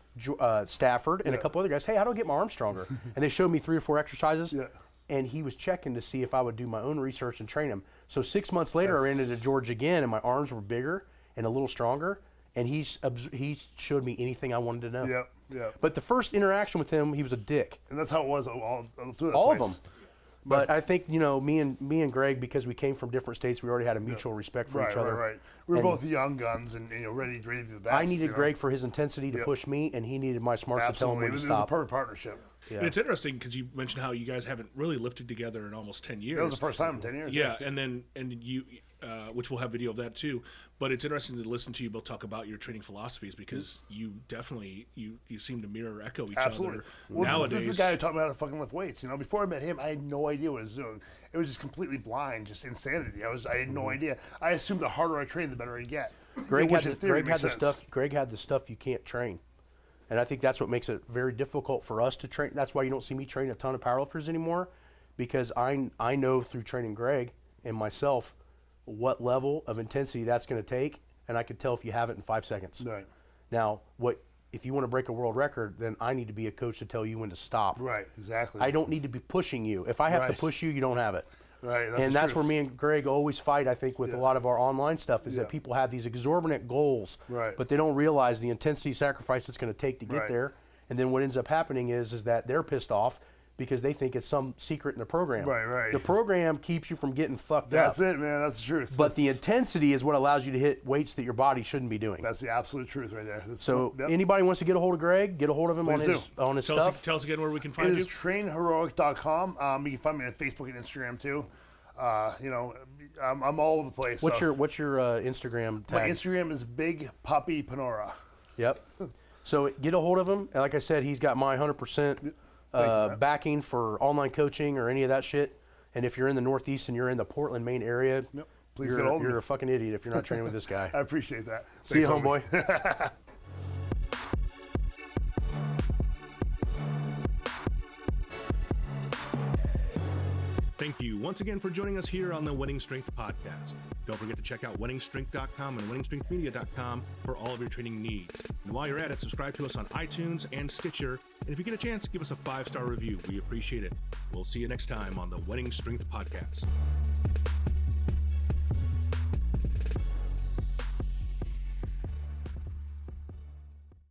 Stafford and a couple other guys, hey, how do I get my arms stronger? And they showed me 3 or 4 exercises. Yeah. And he was checking to see if I would do my own research and train him. So 6 months later, I ran into George again, and my arms were bigger and a little stronger. And he showed me anything I wanted to know. Yeah. But the first interaction with him, he was a dick. And that's how it was all through that All place. of them. But I think, me and Greg, because we came from different states, we already had a mutual respect for each other. Right. We were both young guns and ready to be the best. I needed Greg for his intensity to push me, and he needed my smarts to tell him when to It was a stop. perfect partnership. Yeah. And it's interesting because you mentioned how you guys haven't really lifted together in almost 10 years. That was the first time in 10 years. Yeah, and you, which we'll have video of that too. But it's interesting to listen to you both talk about your training philosophies because you definitely you seem to mirror echo each Absolutely. other Well, nowadays. This is the guy who taught me how to fucking lift weights. Before I met him, I had no idea what I was doing. It was just completely blind, just insanity. I had no idea. I assumed the harder I trained, the better I get. Greg Which had in theory makes sense. Greg had the stuff you can't train. And I think that's what makes it very difficult for us to train. That's why you don't see me train a ton of powerlifters anymore, because I know through training Greg and myself what level of intensity that's going to take, and I can tell if you have it in 5 seconds. Right. Now, if you want to break a world record, then I need to be a coach to tell you when to stop. Right, exactly. I don't need to be pushing you. If I have to Right. push you, you don't have it. Right, And that's where me and Greg always fight, I think, with a lot of our online stuff, is that people have these exorbitant goals, Right. but they don't realize the intensity sacrifice it's going to take to get Right. there. And then what ends up happening is that they're pissed off because they think it's some secret in the program. Right. The program keeps you from getting fucked That's up. it, man. That's the truth. But the intensity is what allows you to hit weights that your body shouldn't be doing. That's the absolute truth right there. So anybody wants to get a hold of Greg, get a hold of him Please on his tell stuff. us again where we can It find is you. trainheroic.com. You can find me on Facebook and Instagram too. I'm all over the place. What's so. your Instagram My tag? Instagram is Big Puppy Panora. Yep. So get a hold of him. And like I said, he's got my 100% backing for online coaching or any of that shit. And if you're in the Northeast and you're in the Portland, Maine area, Please get a hold of me. you're a fucking idiot if you're not training with this guy. I appreciate that. See you, Thanks, homeboy. Thank you once again for joining us here on the Wenning Strength Podcast. Don't forget to check out wenningstrength.com and wenningstrengthmedia.com for all of your training needs. And while you're at it, subscribe to us on iTunes and Stitcher. And if you get a chance, give us a 5-star review. We appreciate it. We'll see you next time on the Wenning Strength Podcast.